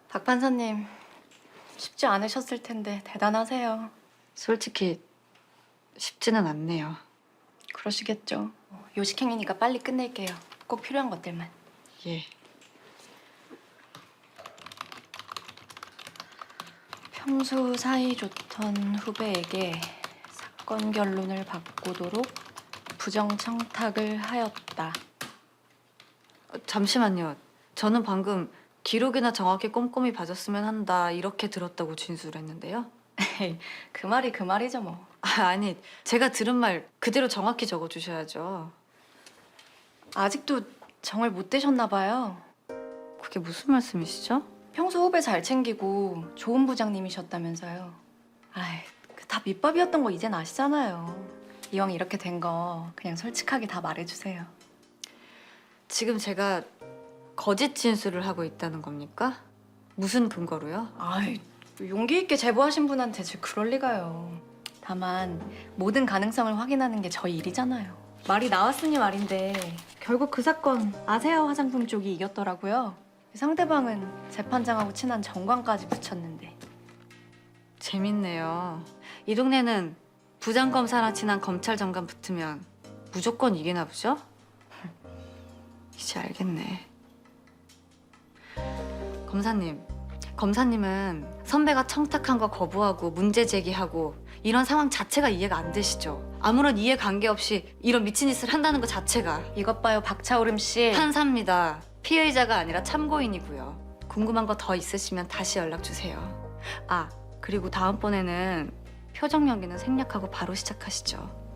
박 판사님, 쉽지 않으셨을 텐데 대단하세요. 솔직히 쉽지는 않네요. 그러시겠죠. 요식행위니까 빨리 끝낼게요. 꼭 필요한 것들만. 예. 평소 사이좋던 후배에게 사건 결론을 바꾸도록 부정청탁을 하였다. 잠시만요. 저는 방금 기록이나 정확히 꼼꼼히 봐줬으면 한다 이렇게 들었다고 진술을 했는데요. 에이, 그 말이 그 말이죠 뭐. 아니, 제가 들은 말 그대로 정확히 적어주셔야죠. 아직도 정을 못 되셨나 봐요. 그게 무슨 말씀이시죠? 평소 후배 잘 챙기고 좋은 부장님이셨다면서요. 아이, 다 밑밥이었던 거 이젠 아시잖아요. 이왕 이렇게 된 거 그냥 솔직하게 다 말해주세요. 지금 제가 거짓 진술을 하고 있다는 겁니까? 무슨 근거로요? 아이, 용기 있게 제보하신 분한테 제 그럴 리가요. 다만 모든 가능성을 확인하는 게 저희 일이잖아요. 말이 나왔으니 말인데 결국 그 사건 아세요 화장품 쪽이 이겼더라고요. 상대방은 재판장하고 친한 정관까지 붙였는데. 재밌네요. 이 동네는 부장검사랑 친한 검찰 정관 붙으면 무조건 이기나 보죠? 이제 알겠네. 검사님은 선배가 청탁한 거 거부하고 문제 제기하고 이런 상황 자체가 이해가 안 되시죠? 아무런 이해관계 없이 이런 미친 짓을 한다는 것 자체가 이것 봐요 박차오름 씨. 판사입니다. 피의자가 아니라 참고인이고요. 궁금한 거 더 있으시면 다시 연락 주세요. 아, 그리고 다음번에는 표정 연기는 생략하고 바로 시작하시죠.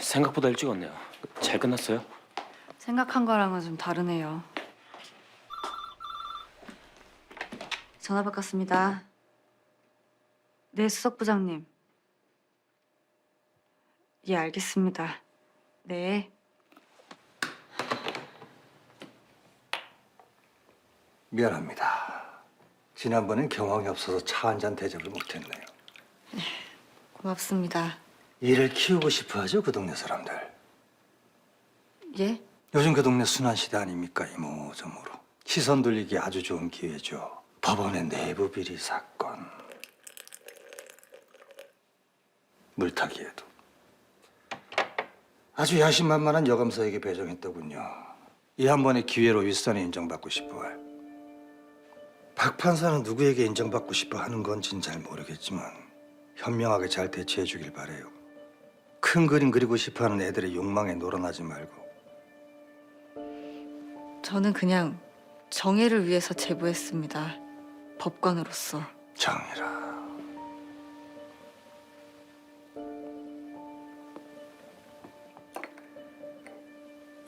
생각보다 일찍 왔네요. 잘 끝났어요? 생각한 거랑은 좀 다르네요. 전화 바꿨습니다. 네, 수석부장님. 예, 알겠습니다. 네. 미안합니다. 지난번엔 경황이 없어서 차 한 잔 대접을 못했네요. 고맙습니다. 일을 키우고 싶어 하죠, 그 동네 사람들. 예? 요즘 그 동네 순환시대 아닙니까, 이모저모로. 시선 돌리기 아주 좋은 기회죠. 법원의 내부 비리 사건. 물타기에도. 아주 야심만만한 여감사에게 배정했더군요. 이 한 번의 기회로 윗선에 인정받고 싶어할. 박 판사는 누구에게 인정받고 싶어 하는 건지는 잘 모르겠지만 현명하게 잘 대처해 주길 바래요. 큰 그림 그리고 싶어 하는 애들의 욕망에 놀아나지 말고. 저는 그냥 정의를 위해서 제보했습니다. 법관으로서. 정이라.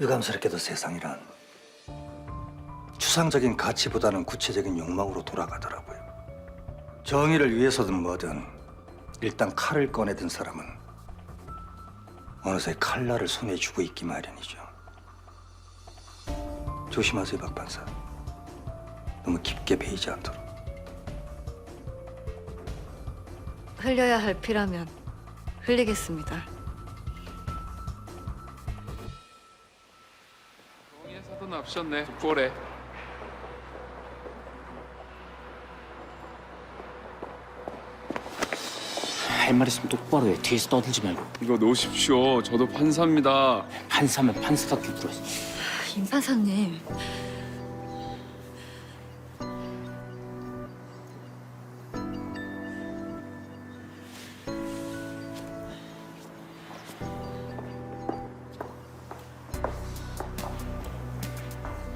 유감스럽게도 세상이란 추상적인 가치보다는 구체적인 욕망으로 돌아가더라고요. 정의를 위해서든 뭐든 일단 칼을 꺼내든 사람은 어느새 칼날을 손에 쥐고 있기 마련이죠. 조심하세요, 박 판사. 너무 깊게 베이지 않도록. 흘려야 할 피라면 흘리겠습니다. 정의의 사돈 앞섰네. 족보래. 할 말 있으면 똑바로 해. 뒤에서 떠들지 말고. 이거 놓으십시오. 저도 판사입니다. 판사면 판사답게 굴어. 임 판사님.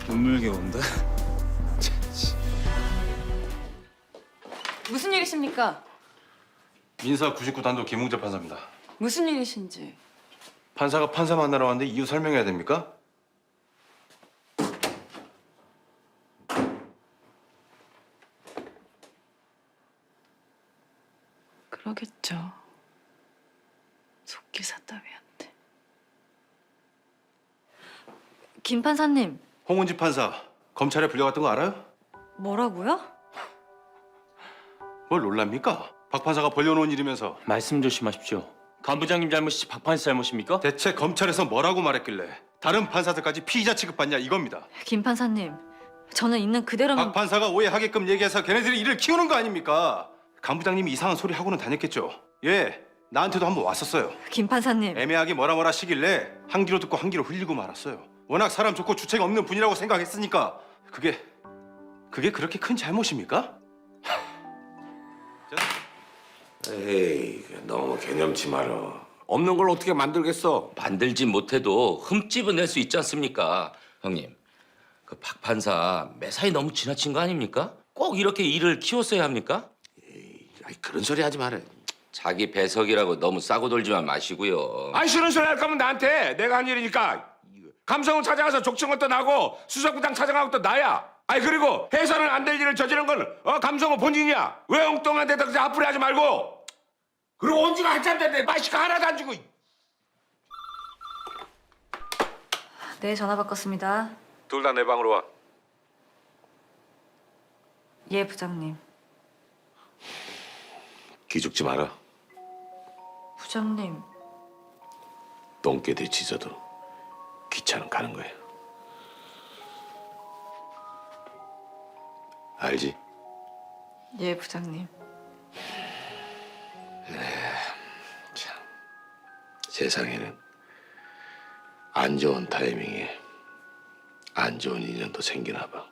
눈물게 온다. 무슨 일이십니까? 민사 99 단도 김웅재 판사입니다. 무슨 일이신지. 판사가 판사 만나러 왔는데 이유 설명해야 됩니까? 그러겠죠. 속기사 따위한테. 김 판사님. 홍은지 판사, 검찰에 불려갔던 거 알아요? 뭐라고요? 뭘 놀랍니까? 박 판사가 벌려놓은 일이면서. 말씀 조심하십시오. 간부장님 잘못이지 박 판사 잘못입니까? 대체 검찰에서 뭐라고 말했길래 다른 판사들까지 피의자 취급받냐 이겁니다. 김 판사님, 저는 있는 그대로만 박 판사가 오해하게끔 얘기해서 걔네들이 일을 키우는 거 아닙니까? 간부장님이 이상한 소리 하고는 다녔겠죠. 예, 나한테도 한번 왔었어요. 김 판사님, 애매하게 뭐라 시길래 한 귀로 듣고 한 귀로 흘리고 말았어요. 워낙 사람 좋고 주책 없는 분이라고 생각했으니까. 그게 그렇게 큰 잘못입니까? 에이, 너무 개념치 말어. 없는 걸 어떻게 만들겠어? 만들진 못해도 흠집은 낼 수 있지 않습니까? 형님, 그 박 판사 매사에 너무 지나친 거 아닙니까? 꼭 이렇게 일을 키웠어야 합니까? 아이, 그런 소리 하지 말아. 자기 배석이라고 너무 싸고 돌지만 마시고요. 아이, 싫은 소리 할 거면 나한테. 내가 한 일이니까. 감성은 찾아가서 족친 것도 나고 수석부장 찾아간 것도 나야. 아이, 그리고 해서는 안 될 일을 저지른 건 감성은 본인이야. 왜 엉뚱한 데다 그냥 앞으로 하지 말고. 그리고 온 지가 한참 됐는데 마시가 하나도 안 주고. 네, 전화 바꿨습니다. 둘 다 내 방으로 와. 예, 부장님. 기죽지 마라. 부장님, 똥개 대치져도 귀찮은 가는 거야. 알지? 예, 부장님. 참, 세상에는 안 좋은 타이밍에 안 좋은 인연도 생기나 봐.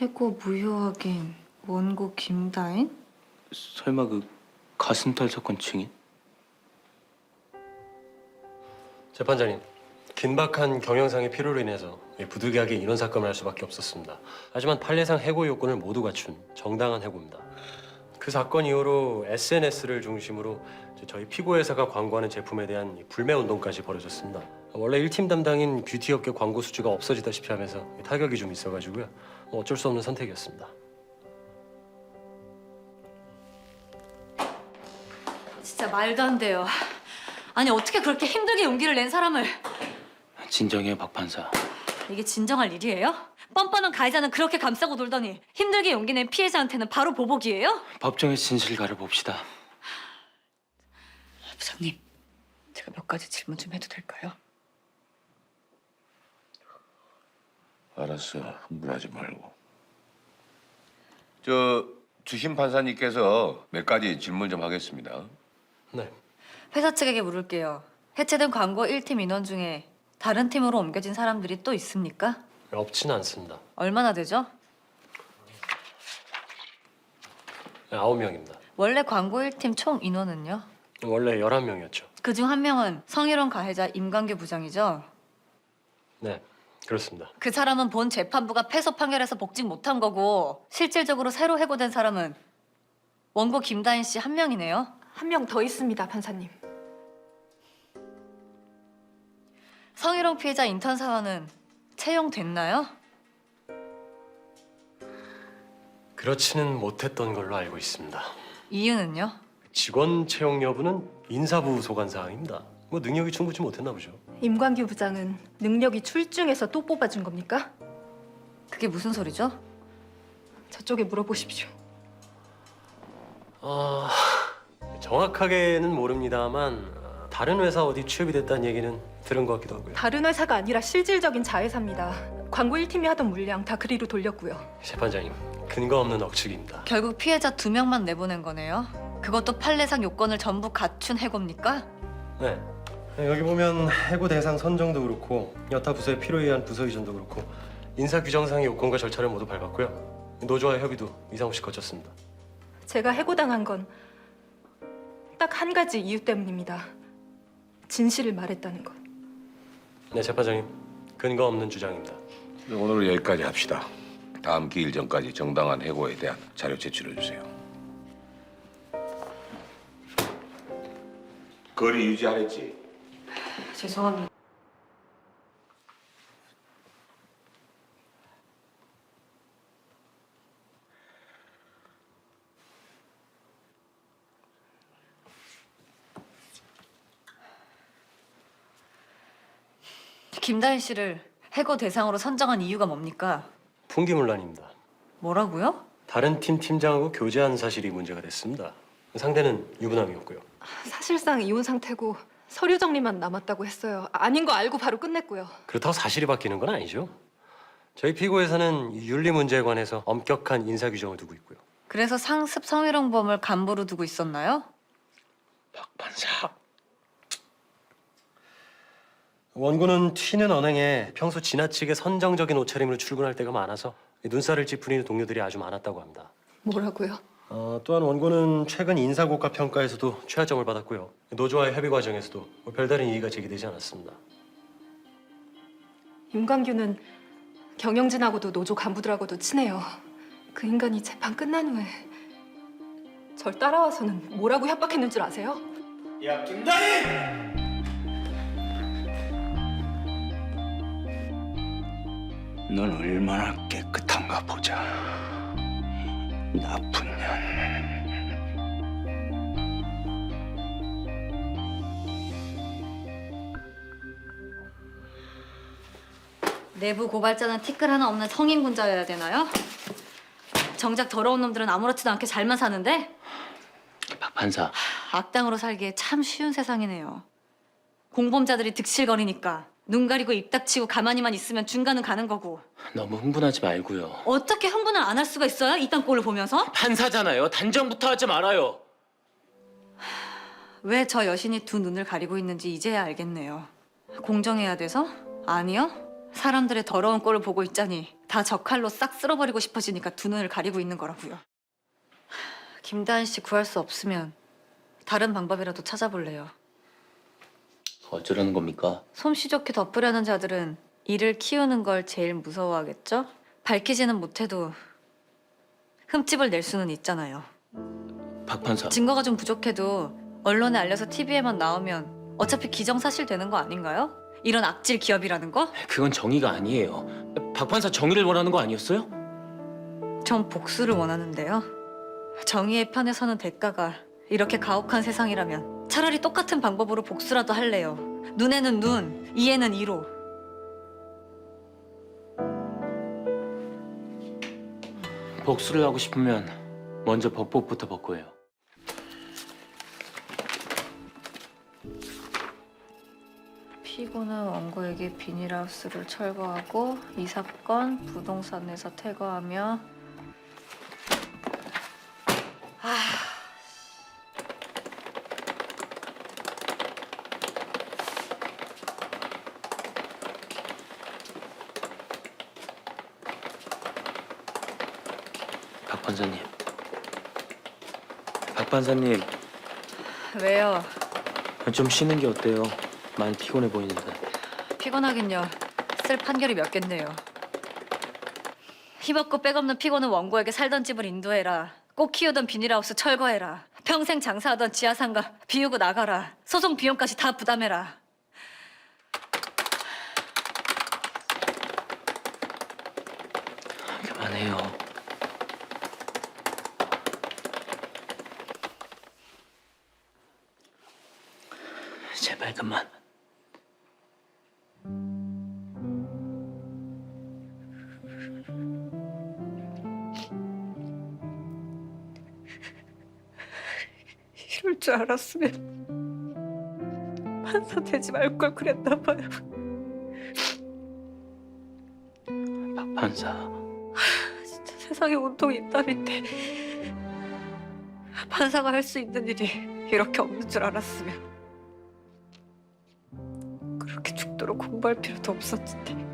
해고 무효확인, 원고 김다인? 설마 그 가슴탈 사건 증인? 재판장님, 긴박한 경영상의 필요로 인해서 부득이하게 인원 삭감을 할 수밖에 없었습니다. 하지만 판례상 해고 요건을 모두 갖춘 정당한 해고입니다. 그 사건 이후로 SNS를 중심으로 저희 피고 회사가 광고하는 제품에 대한 불매 운동까지 벌어졌습니다. 원래 1팀 담당인 뷰티 업계 광고 수주가 없어지다시피 하면서 타격이 좀 있어가지고요. 어쩔 수 없는 선택이었습니다. 진짜 말도 안 돼요. 아니, 어떻게 그렇게 힘들게 용기를 낸 사람을... 진정해요, 박 판사. 이게 진정할 일이에요? 뻔뻔한 가해자는 그렇게 감싸고 돌더니 힘들게 용기 낸 피해자한테는 바로 보복이에요? 법정에서 진실을 가려봅시다. 부장님, 제가 몇 가지 질문 좀 해도 될까요? 알았어. 흥분하지 말고. 저 주심 판사님께서 몇 가지 질문 좀 하겠습니다. 네. 회사 측에게 물을게요. 해체된 광고 1팀 인원 중에 다른 팀으로 옮겨진 사람들이 또 있습니까? 없지는 않습니다. 얼마나 되죠? 9명입니다. 원래 광고 1팀 총 인원은요? 원래 11명이었죠. 그중 한 명은 성희롱 가해자 임광규 부장이죠? 네, 그렇습니다. 그 사람은 본 재판부가 패소 판결에서 복직 못한 거고 실질적으로 새로 해고된 사람은 원고 김다인 씨 한 명이네요. 한 명 더 있습니다, 판사님. 성희롱 피해자 인턴 사원은 채용됐나요? 그렇지는 못했던 걸로 알고 있습니다. 이유는요? 직원 채용 여부는 인사부 소관 사항입니다. 뭐 능력이 충분치 못했나 보죠. 임광규 부장은 능력이 출중해서 또 뽑아준 겁니까? 그게 무슨 소리죠? 저쪽에 물어보십시오. 정확하게는 모릅니다만 다른 회사 어디 취업이 됐다는 얘기는 들은 것 같기도 하고요. 다른 회사가 아니라 실질적인 자회사입니다. 광고 1팀이 하던 물량 다 그리로 돌렸고요. 재판장님, 근거 없는 억측입니다. 결국 피해자 2명만 내보낸 거네요. 그것도 판례상 요건을 전부 갖춘 해고입니까? 네. 여기 보면 해고 대상 선정도 그렇고 여타 부서의 필요에 의한 부서 이전도 그렇고 인사 규정상의 요건과 절차를 모두 밟았고요. 노조와의 협의도 이상 없이 거쳤습니다. 제가 해고당한 건 딱 한 가지 이유 때문입니다. 진실을 말했다는 것. 네, 재판장님. 근거 없는 주장입니다. 오늘은 여기까지 합시다. 다음 기일 전까지 정당한 해고에 대한 자료 제출해 주세요. 거리 유지하랬지? 죄송합니다. 김다인 씨를 해고 대상으로 선정한 이유가 뭡니까? 풍기문란입니다. 뭐라고요? 다른 팀 팀장하고 교제한 사실이 문제가 됐습니다. 상대는 유부남이었고요. 사실상 이혼 상태고 서류 정리만 남았다고 했어요. 아닌 거 알고 바로 끝냈고요. 그렇다고 사실이 바뀌는 건 아니죠. 저희 피고에서는 윤리 문제에 관해서 엄격한 인사 규정을 두고 있고요. 그래서 상습 성희롱범을 간부로 두고 있었나요? 박 판사. 원고는 튀는 언행에 평소 지나치게 선정적인 옷차림으로 출근할 때가 많아서 눈살을 찌푸리는 동료들이 아주 많았다고 합니다. 뭐라고요? 또한 원고는 최근 인사고과 평가에서도 최하점을 받았고요. 노조와의 협의 과정에서도 별다른 이의가 제기되지 않았습니다. 임광규는 경영진하고도 노조 간부들하고도 친해요. 그 인간이 재판 끝난 후에 절 따라와서는 뭐라고 협박했는 줄 아세요? 야, 김다인! 넌 얼마나 깨끗한가 보자. 나쁜 년. 내부 고발자는 티끌 하나 없는 성인군자여야 되나요? 정작 더러운 놈들은 아무렇지도 않게 잘만 사는데 박 판사. 악당으로 살기에 참 쉬운 세상이네요. 공범자들이 득실거리니까 눈 가리고 입 닥치고 가만히만 있으면 중간은 가는 거고 너무 흥분하지 말고요. 어떻게 흥분을 안 할 수가 있어요? 이딴 꼴을 보면서? 판사잖아요. 단정부터 하지 말아요. 왜 저 여신이 두 눈을 가리고 있는지 이제야 알겠네요. 공정해야 돼서? 아니요. 사람들의 더러운 꼴을 보고 있자니 다 저 칼로 싹 쓸어버리고 싶어지니까 두 눈을 가리고 있는 거라고요. 김다은 씨 구할 수 없으면 다른 방법이라도 찾아볼래요. 어쩌라는 겁니까? 솜씨 좋게 덮으려는 자들은 이를 키우는 걸 제일 무서워하겠죠? 밝히지는 못해도 흠집을 낼 수는 있잖아요. 박 판사. 증거가 좀 부족해도 언론에 알려서 TV에만 나오면 어차피 기정사실 되는 거 아닌가요? 이런 악질 기업이라는 거? 그건 정의가 아니에요. 박 판사 정의를 원하는 거 아니었어요? 전 복수를 원하는데요. 정의의 편에 서는 대가가 이렇게 가혹한 세상이라면 차라리 똑같은 방법으로 복수라도 할래요. 눈에는 눈, 이에는 이로. 복수를 하고 싶으면 먼저 법복부터 벗고 해요. 피고는 원고에게 비닐하우스를 철거하고 이 사건 부동산에서 퇴거하며 박 판사님. 박 판사님, 왜요? 좀 쉬는 게 어때요? 많이 피곤해 보이는데. 피곤하긴요. 쓸 판결이 몇 갠데요. 힘없고 백없는 피고는 원고에게 살던 집을 인도해라. 꽃 키우던 비닐하우스 철거해라. 평생 장사하던 지하상가 비우고 나가라. 소송 비용까지 다 부담해라. 그만해요. 제발 그만. 이럴 줄 알았으면 판사 되지 말 걸 그랬나 봐요. 박 판사. 진짜 세상에 온통이 있다는데 판사가 할 수 있는 일이 이렇게 없는 줄 알았으면 그렇게 죽도록 공부할 필요도 없었는데.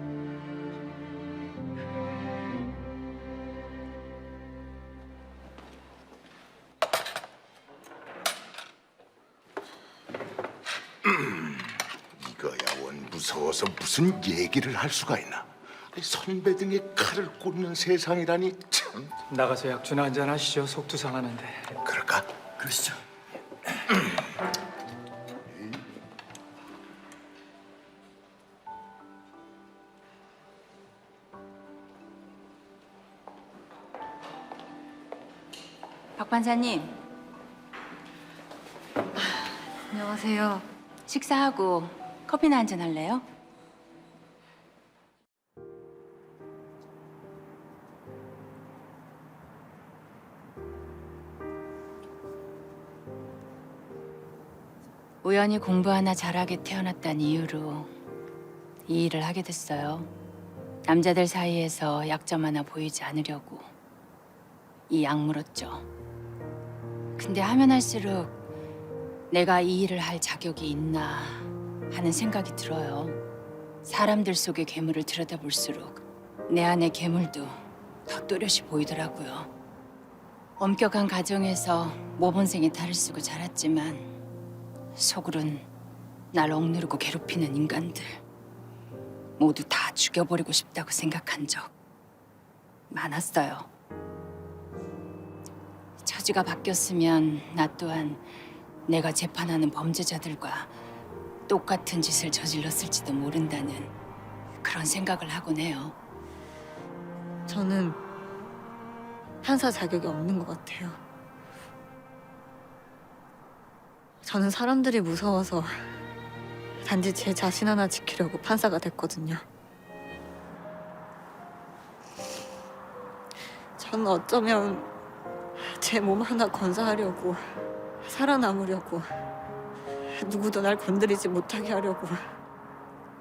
이거야 원 무서워서 무슨 얘기를 할 수가 있나? 선배 등에 칼을 꽂는 세상이라니 참. 나가서 약주나 한잔 하시죠. 속도 상하는데. 그럴까? 그러시죠. 박 판사님, 안녕하세요. 식사하고 커피나 한잔 할래요? 우연히 공부 하나 잘하게 태어났다는 이유로 이 일을 하게 됐어요. 남자들 사이에서 약점 하나 보이지 않으려고 이 약물었죠. 근데 하면 할수록 내가 이 일을 할 자격이 있나 하는 생각이 들어요. 사람들 속의 괴물을 들여다볼수록 내 안의 괴물도 더 또렷이 보이더라고요. 엄격한 가정에서 모범생의 탈을 쓰고 자랐지만 속으론 날 억누르고 괴롭히는 인간들 모두 다 죽여버리고 싶다고 생각한 적 많았어요. 처지가 바뀌었으면 나 또한 내가 재판하는 범죄자들과 똑같은 짓을 저질렀을지도 모른다는 그런 생각을 하곤 해요. 저는 판사 자격이 없는 것 같아요. 저는 사람들이 무서워서 단지 제 자신 하나 지키려고 판사가 됐거든요. 저는 어쩌면 제 몸 하나 건사하려고 살아남으려고 누구도 날 건드리지 못하게 하려고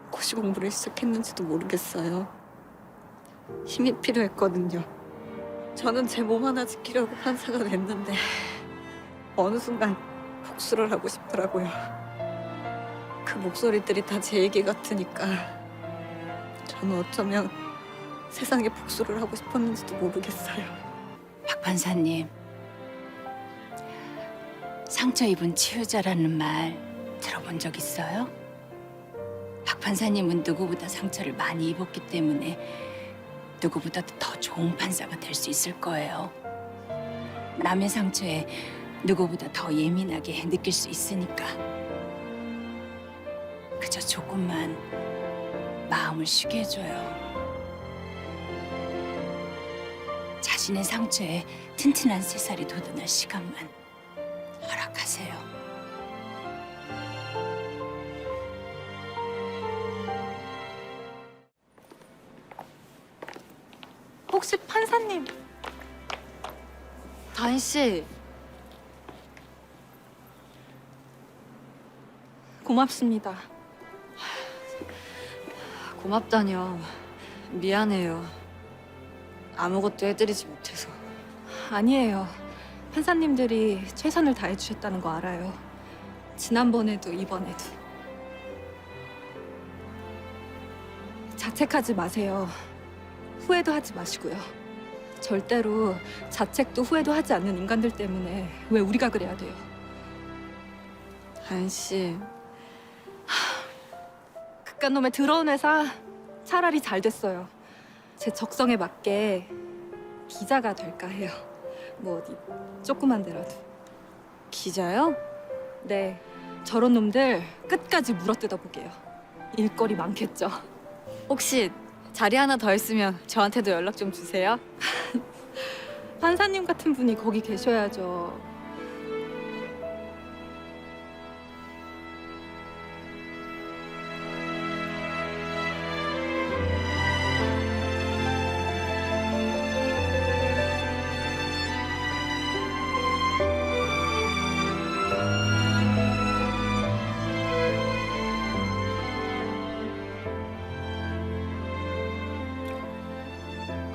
고시 공부를 시작했는지도 모르겠어요. 힘이 필요했거든요. 저는 제 몸 하나 지키려고 판사가 됐는데 어느 순간 복수를 하고 싶더라고요. 그 목소리들이 다 제 얘기 같으니까 저는 어쩌면 세상에 복수를 하고 싶었는지도 모르겠어요. 박 판사님, 상처 입은 치유자라는 말 들어본 적 있어요? 박 판사님은 누구보다 상처를 많이 입었기 때문에 누구보다도 더 좋은 판사가 될 수 있을 거예요. 남의 상처에 누구보다 더 예민하게 느낄 수 있으니까. 그저 조금만 마음을 쉬게 해줘요. 자신의 상처에 튼튼한 새살이 돋아날 시간만 허락하세요. 혹시 판사님? 다인 씨, 고맙습니다. 고맙다뇨. 미안해요. 아무것도 해드리지 못해서. 아니에요. 판사님들이 최선을 다해 주셨다는 거 알아요. 지난번에도 이번에도. 자책하지 마세요. 후회도 하지 마시고요. 절대로 자책도 후회도 하지 않는 인간들 때문에 왜 우리가 그래야 돼요? 다인 씨, 그깟 놈의 더러운 회사 차라리 잘 됐어요. 제 적성에 맞게 기자가 될까 해요. 뭐 어디 조그만 데라도. 기자요? 네, 저런 놈들 끝까지 물어뜯어 보게요. 일거리 많겠죠. 혹시 자리 하나 더 있으면 저한테도 연락 좀 주세요. 판사님 같은 분이 거기 계셔야죠.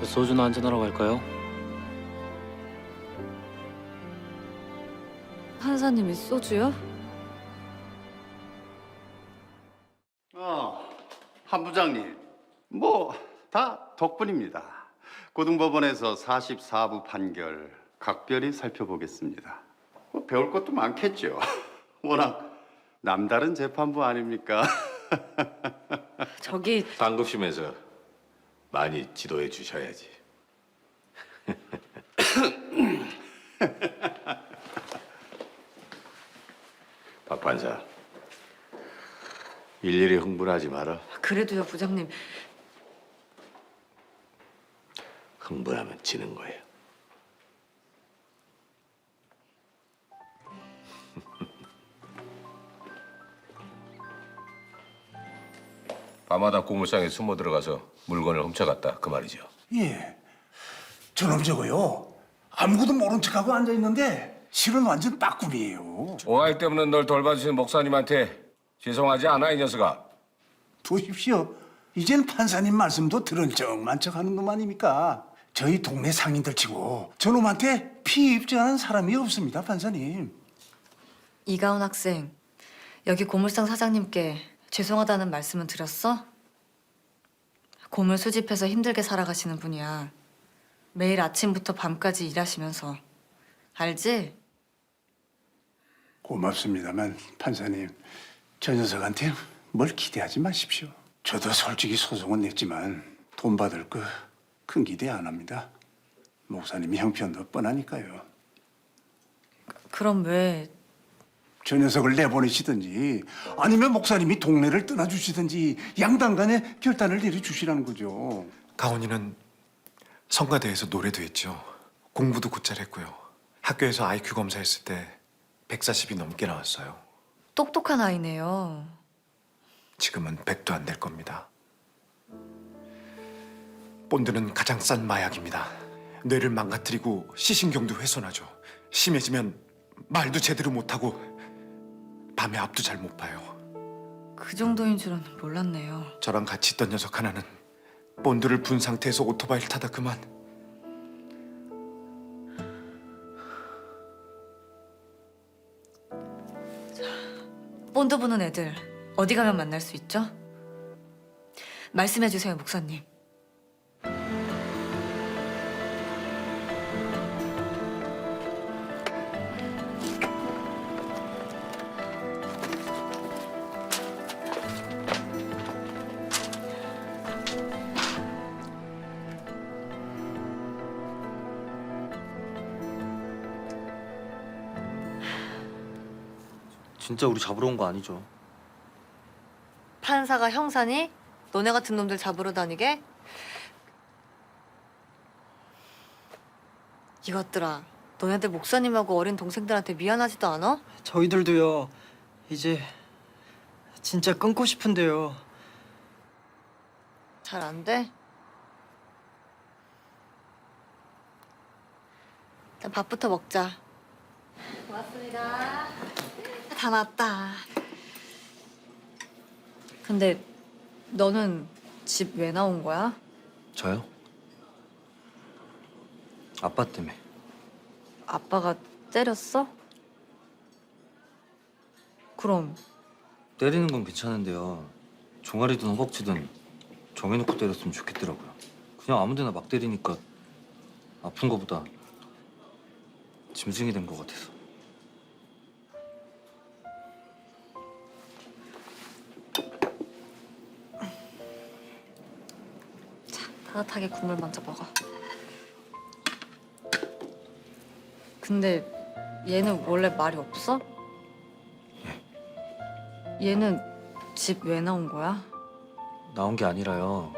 그 소주나 한잔하러 갈까요? 판사님이 소주요? 한 부장님, 뭐 다 덕분입니다. 고등법원에서 44부 판결 각별히 살펴보겠습니다. 뭐 배울 것도 많겠죠. 워낙 남다른 재판부 아닙니까? 저기 상급심에서 많이 지도해 주셔야지. 박 판사, 일일이 흥분하지 마라. 그래도요, 부장님. 흥분하면 지는 거예요. 밤마다 고물상에 숨어 들어가서 물건을 훔쳐갔다 그 말이죠. 예. 저놈 저거요. 아무것도 모른 척하고 앉아 있는데 실은 완전 빠꾸리예요. 오하이 때문에 널 돌봐주신 목사님한테 죄송하지 않아, 이 녀석아? 두십시오. 이젠 판사님 말씀도 들은 척만 척하는 놈 아닙니까? 저희 동네 상인들 치고 저놈한테 피해 입증하는 사람이 없습니다, 판사님. 이가온 학생, 여기 고물상 사장님께 죄송하다는 말씀은 드렸어? 고물 수집해서 힘들게 살아가시는 분이야. 매일 아침부터 밤까지 일하시면서. 알지? 고맙습니다만 판사님, 저 녀석한테 뭘 기대하지 마십시오. 저도 솔직히 소송은 냈지만 돈 받을 거 큰 기대 안 합니다. 목사님이 형편도 뻔하니까요. 그럼 왜 저 녀석을 내보내시든지 아니면 목사님이 동네를 떠나주시든지 양당 간에 결단을 내려주시라는 거죠. 가온이는 성가대에서 노래도 했죠. 공부도 곧잘 했고요. 학교에서 IQ 검사했을 때 140이 넘게 나왔어요. 똑똑한 아이네요. 지금은 100도 안 될 겁니다. 본드는 가장 싼 마약입니다. 뇌를 망가뜨리고 시신경도 훼손하죠. 심해지면 말도 제대로 못하고 밤에 앞도 잘 못 봐요. 그 정도인 줄은 몰랐네요. 저랑 같이 있던 녀석 하나는 본드를 분 상태에서 오토바이를 타다 그만. 본드 부는 애들 어디 가면 만날 수 있죠? 말씀해 주세요, 목사님. 진짜 우리 잡으러 온 거 아니죠? 판사가 형사니? 너네 같은 놈들 잡으러 다니게? 이것들아, 너네들 목사님하고 어린 동생들한테 미안하지도 않아? 저희들도요. 이제 진짜 끊고 싶은데요. 잘 안 돼? 일단 밥부터 먹자. 고맙습니다. 다 나왔다. 근데 너는 집 왜 나온 거야? 저요? 아빠 때문에. 아빠가 때렸어? 그럼 때리는 건 괜찮은데요. 종아리든 허벅지든 정해놓고 때렸으면 좋겠더라고요. 그냥 아무데나 막 때리니까 아픈 거보다 짐승이 된 것 같아서. 따뜻하게 국물 먼저 먹어. 근데 얘는 원래 말이 없어? 얘는 집 왜 나온 거야? 나온 게 아니라요.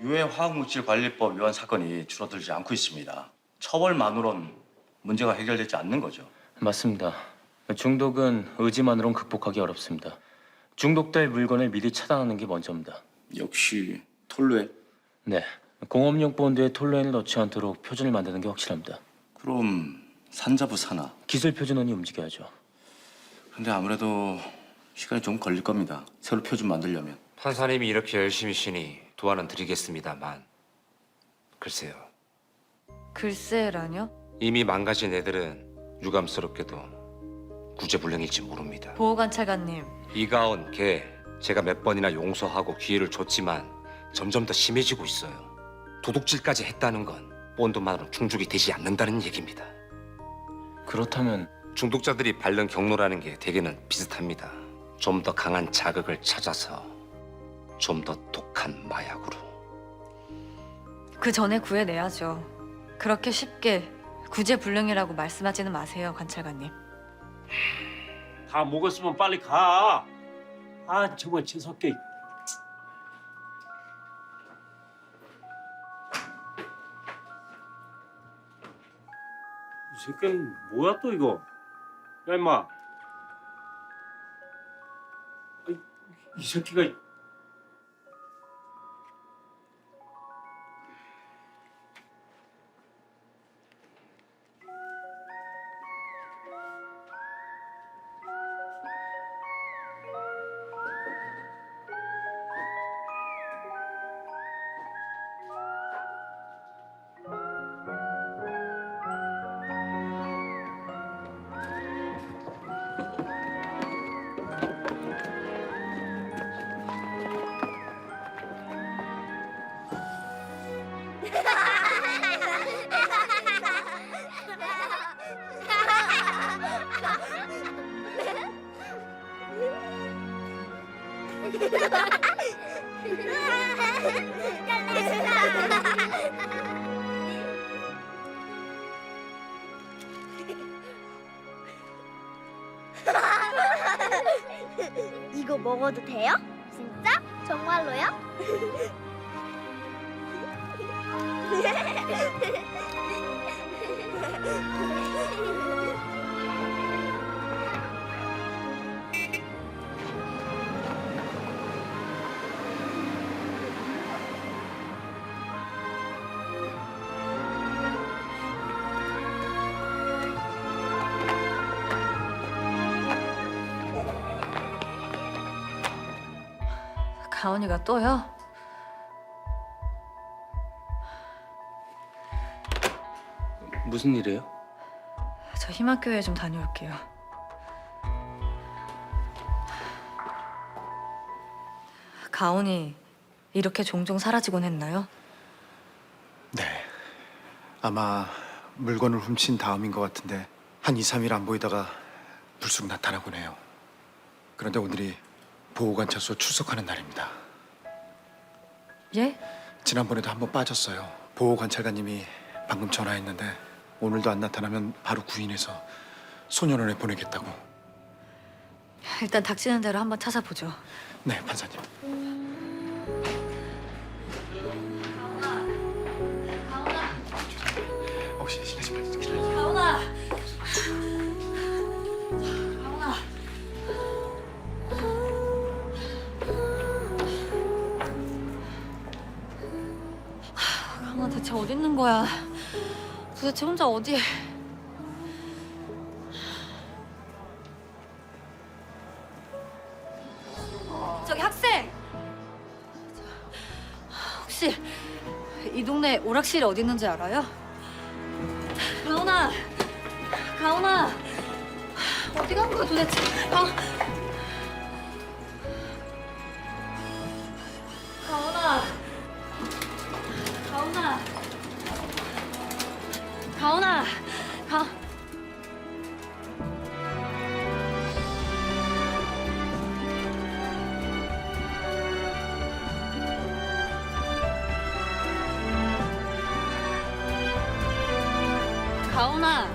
유해 화학물질관리법 위반 사건이 줄어들지 않고 있습니다. 처벌만으론 문제가 해결되지 않는 거죠. 맞습니다. 중독은 의지만으론 극복하기 어렵습니다. 중독될 물건을 미리 차단하는 게 먼저입니다. 역시 톨루엔. 네, 공업용 본드에 톨루엔을 넣지 않도록 표준을 만드는 게 확실합니다. 그럼 산자부 산하. 기술 표준원이 움직여야죠. 근데 아무래도 시간이 좀 걸릴 겁니다. 새로 표준 만들려면. 판사님이 이렇게 열심히시니 도와는 드리겠습니다만 글쎄요. 글쎄라뇨? 이미 망가진 애들은 유감스럽게도 구제불능일지 모릅니다. 보호관찰관님, 이가온 걔 제가 몇 번이나 용서하고 기회를 줬지만 점점 더 심해지고 있어요. 도둑질까지 했다는 건 본드만으로 충족이 되지 않는다는 얘기입니다. 그렇다면 중독자들이 밟는 경로라는 게 대개는 비슷합니다. 좀 더 강한 자극을 찾아서 좀 더 독한 마약으로. 그 전에 구해내야죠. 그렇게 쉽게 구제불능이라고 말씀하지는 마세요, 관찰관님. 다 먹었으면 빨리 가. 아 정말 재수없게. 이 새끼는 뭐야 또 이거? 야 임마. 이 새끼가. 이거 먹어도 돼요? 진짜? 정말로요? 가온이가 또요? 무슨 일이에요? 저 희망교회 좀 다녀올게요. 가온이 이렇게 종종 사라지곤 했나요? 네. 아마 물건을 훔친 다음인 것 같은데 한 2, 3일 안 보이다가 불쑥 나타나곤 해요. 그런데 오늘이 보호관찰소 출석하는 날입니다. 예? 지난번에도 한번 빠졌어요. 보호관찰관님이 방금 전화했는데 오늘도 안 나타나면 바로 구인해서 소년원에 보내겠다고. 일단 닥치는 대로 한번 찾아보죠. 네, 판사님. 혹시 실례지만 기다려주세요. 가온아! 가온아! 가온아 대체 어디 있는 거야? 도대체 혼자 어디에? 저기 학생! 혹시 이 동네 오락실이 어디 있는지 알아요? 가온아! 가온아! 어디 간 거야 도대체? 가온아! 가온아! 가온아! 가온아!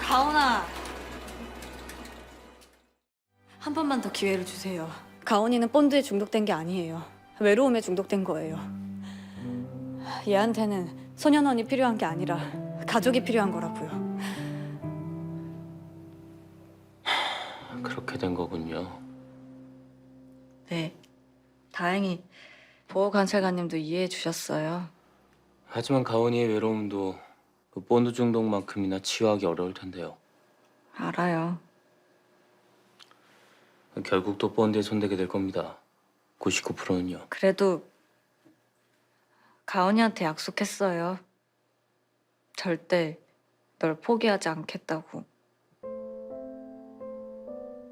가온아! 한 번만 더 기회를 주세요. 가온이는 본드에 중독된 게 아니에요. 외로움에 중독된 거예요. 얘한테는 소년원이 필요한 게 아니라 가족이 필요한 거라고요. 그렇게 된 거군요. 네. 다행히 보호관찰관님도 이해해 주셨어요. 하지만 가온이의 외로움도 그 본드 중독만큼이나 치유하기 어려울 텐데요. 알아요. 결국 또 본드에 손대게 될 겁니다. 99%는요. 그래도 가온이한테 약속했어요. 절대 널 포기하지 않겠다고.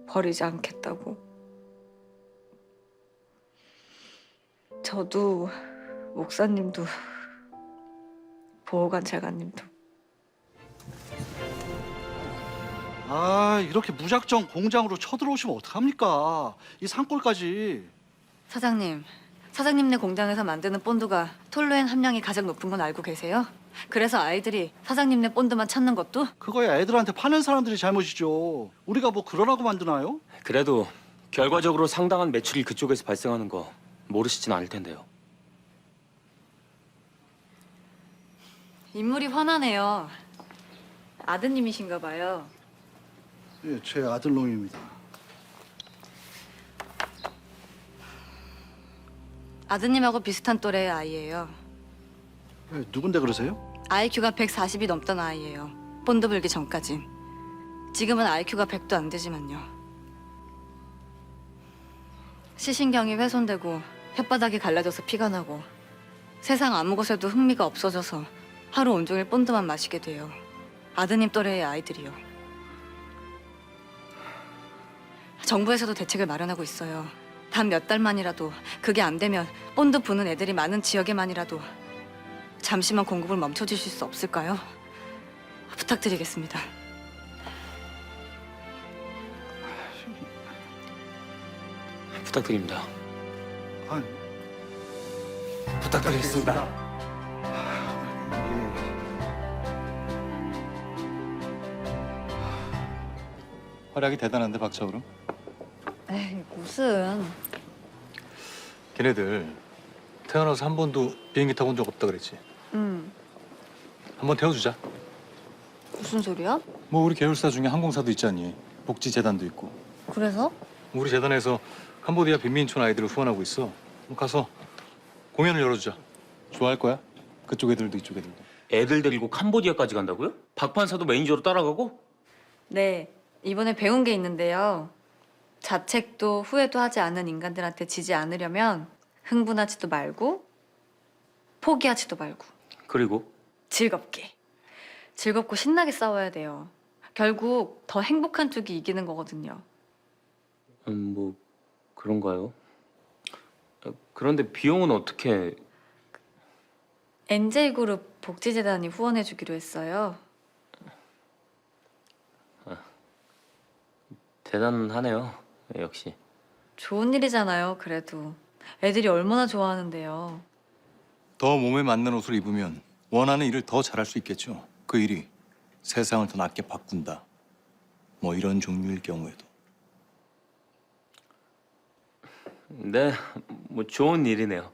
버리지 않겠다고. 저도 목사님도 보호관찰관님도. 아, 이렇게 무작정 공장으로 쳐들어오시면 어떡합니까? 이 산골까지. 사장님네 공장에서 만드는 본드가 톨루엔 함량이 가장 높은 건 알고 계세요? 그래서 아이들이 사장님네 본드만 찾는 것도? 그거야 애들한테 파는 사람들이 잘못이죠. 우리가 뭐 그러라고 만드나요? 그래도 결과적으로 상당한 매출이 그쪽에서 발생하는 거 모르시진 않을 텐데요. 인물이 환하네요. 아드님이신가 봐요. 예, 제 아들놈입니다. 아드님하고 비슷한 또래의 아이예요. 예, 누군데 그러세요? IQ가 140이 넘던 아이예요. 본드 불기 전까진. 지금은 IQ가 100도 안 되지만요. 시신경이 훼손되고 혓바닥이 갈라져서 피가 나고 세상 아무 곳에도 흥미가 없어져서 하루 온종일 본드만 마시게 돼요. 아드님 또래의 아이들이요. 정부에서도 대책을 마련하고 있어요. 단 몇 달만이라도 그게 안 되면 본드 부는 애들이 많은 지역에만이라도 잠시만 공급을 멈춰주실 수 없을까요? 부탁드리겠습니다. 부탁드립니다. 아, 부탁드리겠습니다. 활약이 대단한데 박차오름. 에이, 무슨. 걔네들 태어나서 한 번도 비행기 타본 적 없다 그랬지. 한번 태워주자. 무슨 소리야? 뭐 우리 계열사 중에 항공사도 있지 않니? 복지재단도 있고. 그래서? 우리 재단에서 캄보디아 빈민촌 아이들을 후원하고 있어. 뭐 가서 공연을 열어주자. 좋아할 거야. 그쪽 애들도 이쪽 애들도. 애들 데리고 캄보디아까지 간다고요? 박 판사도 매니저로 따라가고? 네, 이번에 배운 게 있는데요. 자책도 후회도 하지 않은 인간들한테 지지 않으려면 흥분하지도 말고 포기하지도 말고 그리고? 즐겁고 신나게 싸워야 돼요. 결국 더 행복한 쪽이 이기는 거거든요. 뭐 그런가요? 그런데 비용은 어떻게? NJ그룹 복지재단이 후원해주기로 했어요. 대단하네요. 역시. 좋은 일이잖아요, 그래도. 애들이 얼마나 좋아하는데요. 더 몸에 맞는 옷을 입으면 원하는 일을 더 잘할 수 있겠죠. 그 일이 세상을 더 낫게 바꾼다. 뭐 이런 종류일 경우에도. 네, 뭐 좋은 일이네요.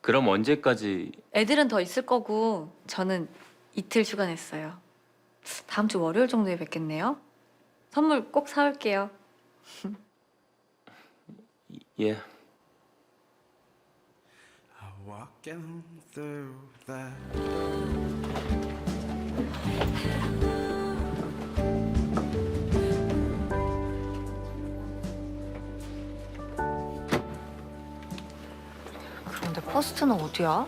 그럼 언제까지? 애들은 더 있을 거고 저는 이틀 휴가 냈어요. 다음 주 월요일 정도에 뵙겠네요. 선물 꼭 사올게요. 예. 그런데 퍼스트는 어디야?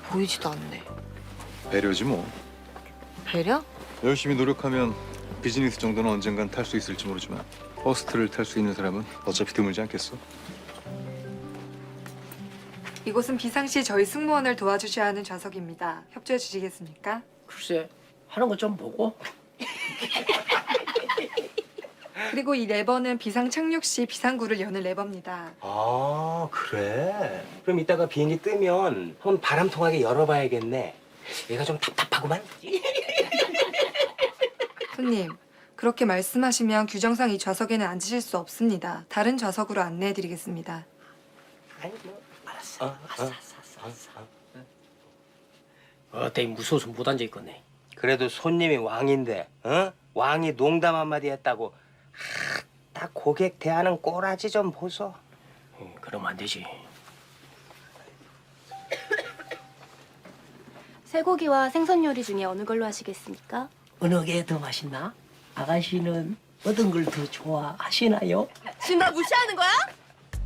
보이지도 않네. 배려지 뭐. 배려? 열심히 노력하면 비즈니스 정도는 언젠간 탈 수 있을지 모르지만 버스트를 탈 수 있는 사람은 어차피 드물지 않겠어? 이곳은 비상시 저희 승무원을 도와주셔야 하는 좌석입니다. 협조해 주시겠습니까? 글쎄, 하는 거 좀 보고. 그리고 이 레버는 비상 착륙 시 비상구를 여는 레버입니다. 아, 그래? 그럼 이따가 비행기 뜨면 한번 바람 통하게 열어봐야겠네. 얘가 좀 답답하구만. 손님, 그렇게 말씀하시면 규정상 이 좌석에는 앉으실 수 없습니다. 다른 좌석으로 안내해드리겠습니다. 아니, 뭐, 알았어. 알았어. 어때, 무서워서 못 앉아있겠네. 그래도 손님이 왕인데, 어? 왕이 농담 한마디 했다고 딱 고객 대하는 꼬라지 좀 보소. 그러면 안 되지. 쇠고기와 생선 요리 중에 어느 걸로 하시겠습니까? 어느 게 더 맛있나? 아가씨는 어떤 걸 더 좋아하시나요? 지금 나 무시하는 거야?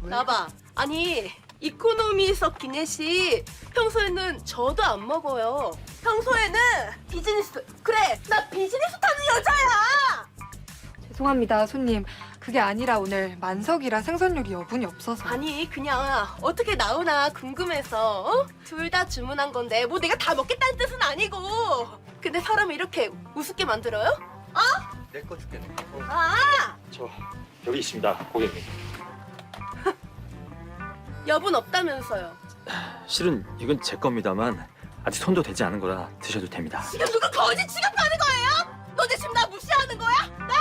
나봐. 아니 이코노미 섞인 애씨. 평소에는 저도 안 먹어요. 평소에는 비즈니스. 그래, 나 비즈니스 타는 여자야. 죄송합니다, 손님. 그게 아니라 오늘 만석이라 생선요리 여분이 없어서. 아니, 그냥 어떻게 나오나 궁금해서. 어? 둘 다 주문한 건데 뭐 내가 다 먹겠다는 뜻은 아니고. 근데 사람을 이렇게 우습게 만들어요? 어? 내 거 줄게. 아! 저 여기 있습니다, 고객님. 여분 없다면서요. 실은 이건 제 겁니다만 아직 손도 되지 않은 거라 드셔도 됩니다. 지금 누구 거짓 취급하는 거예요? 너네 지금 나 무시하는 거야? 나!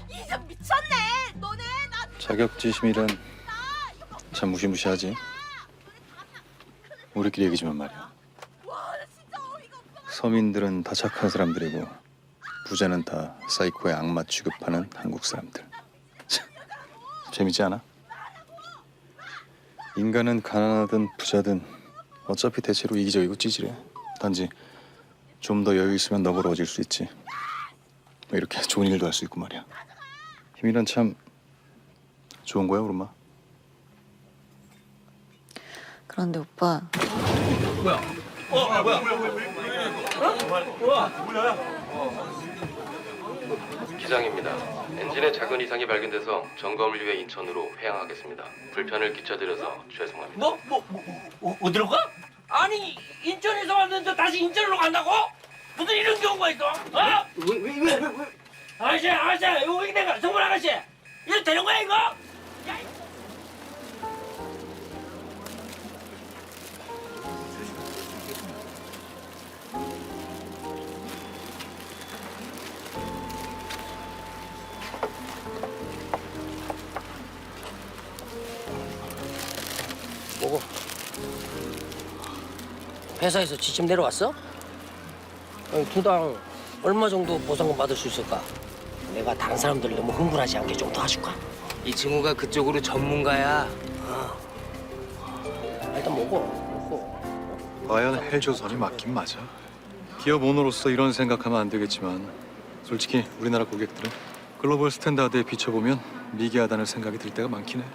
이제 미쳤네. 너네 나 자격지심이란 참 무시무시하지. 우리끼리 얘기지만 말이야. 서민들은 다 착한 사람들이고 부자는 다 사이코의 악마 취급하는 한국 사람들. 참, 재밌지 않아? 인간은 가난하든 부자든 어차피 대체로 이기적이고 찌질해. 단지 좀 더 여유 있으면 너그러워질 수 있지. 뭐 이렇게 좋은 일도 할 수 있고 말이야. 힘이란 참 좋은 거야, 우리 엄마. 그런데 오빠, 기장입니다. 엔진에 작은 이상이 발견돼서 점검을 위해 인천으로 회항하겠습니다. 불편을 끼쳐드려서 죄송합니다. 어디로 가? 아니 인천에서 왔는데 다시 인천으로 간다고? 무슨 이런 경우가 있어? 어? 왜? 아저씨 여기 내가 정말 아가씨 이거 되는 거야 이거? 야, 뭐고? 회사에서 지침 내려왔어? 아니, 두당 얼마 정도 보상금 받을 수 있을까? 내가 다른 사람들 너무 흥분하지 않게 좀 도와줄까? 이 친구가 그쪽으로 전문가야. 일단 먹어. 과연 헬조선이 맞긴 맞아. 기업 오너로서 이런 생각하면 안 되겠지만 솔직히 우리나라 고객들은 글로벌 스탠다드에 비춰보면 미개하다는 생각이 들 때가 많긴 해.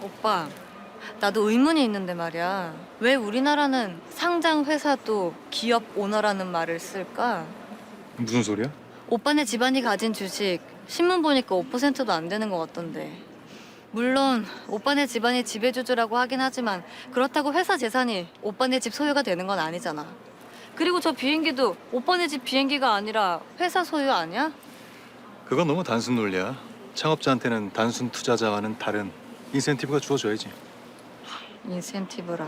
오빠, 나도 의문이 있는데 말이야. 왜 우리나라는 상장 회사도 기업 오너라는 말을 쓸까? 무슨 소리야? 오빠네 집안이 가진 주식 신문 보니까 5%도 안 되는 것 같던데. 물론 오빠네 집안이 지배주주라고 하긴 하지만 그렇다고 회사 재산이 오빠네 집 소유가 되는 건 아니잖아. 그리고 저 비행기도 오빠네 집 비행기가 아니라 회사 소유 아니야? 그건 너무 단순 논리야. 창업자한테는 단순 투자자와는 다른 인센티브가 주어져야지. 인센티브라.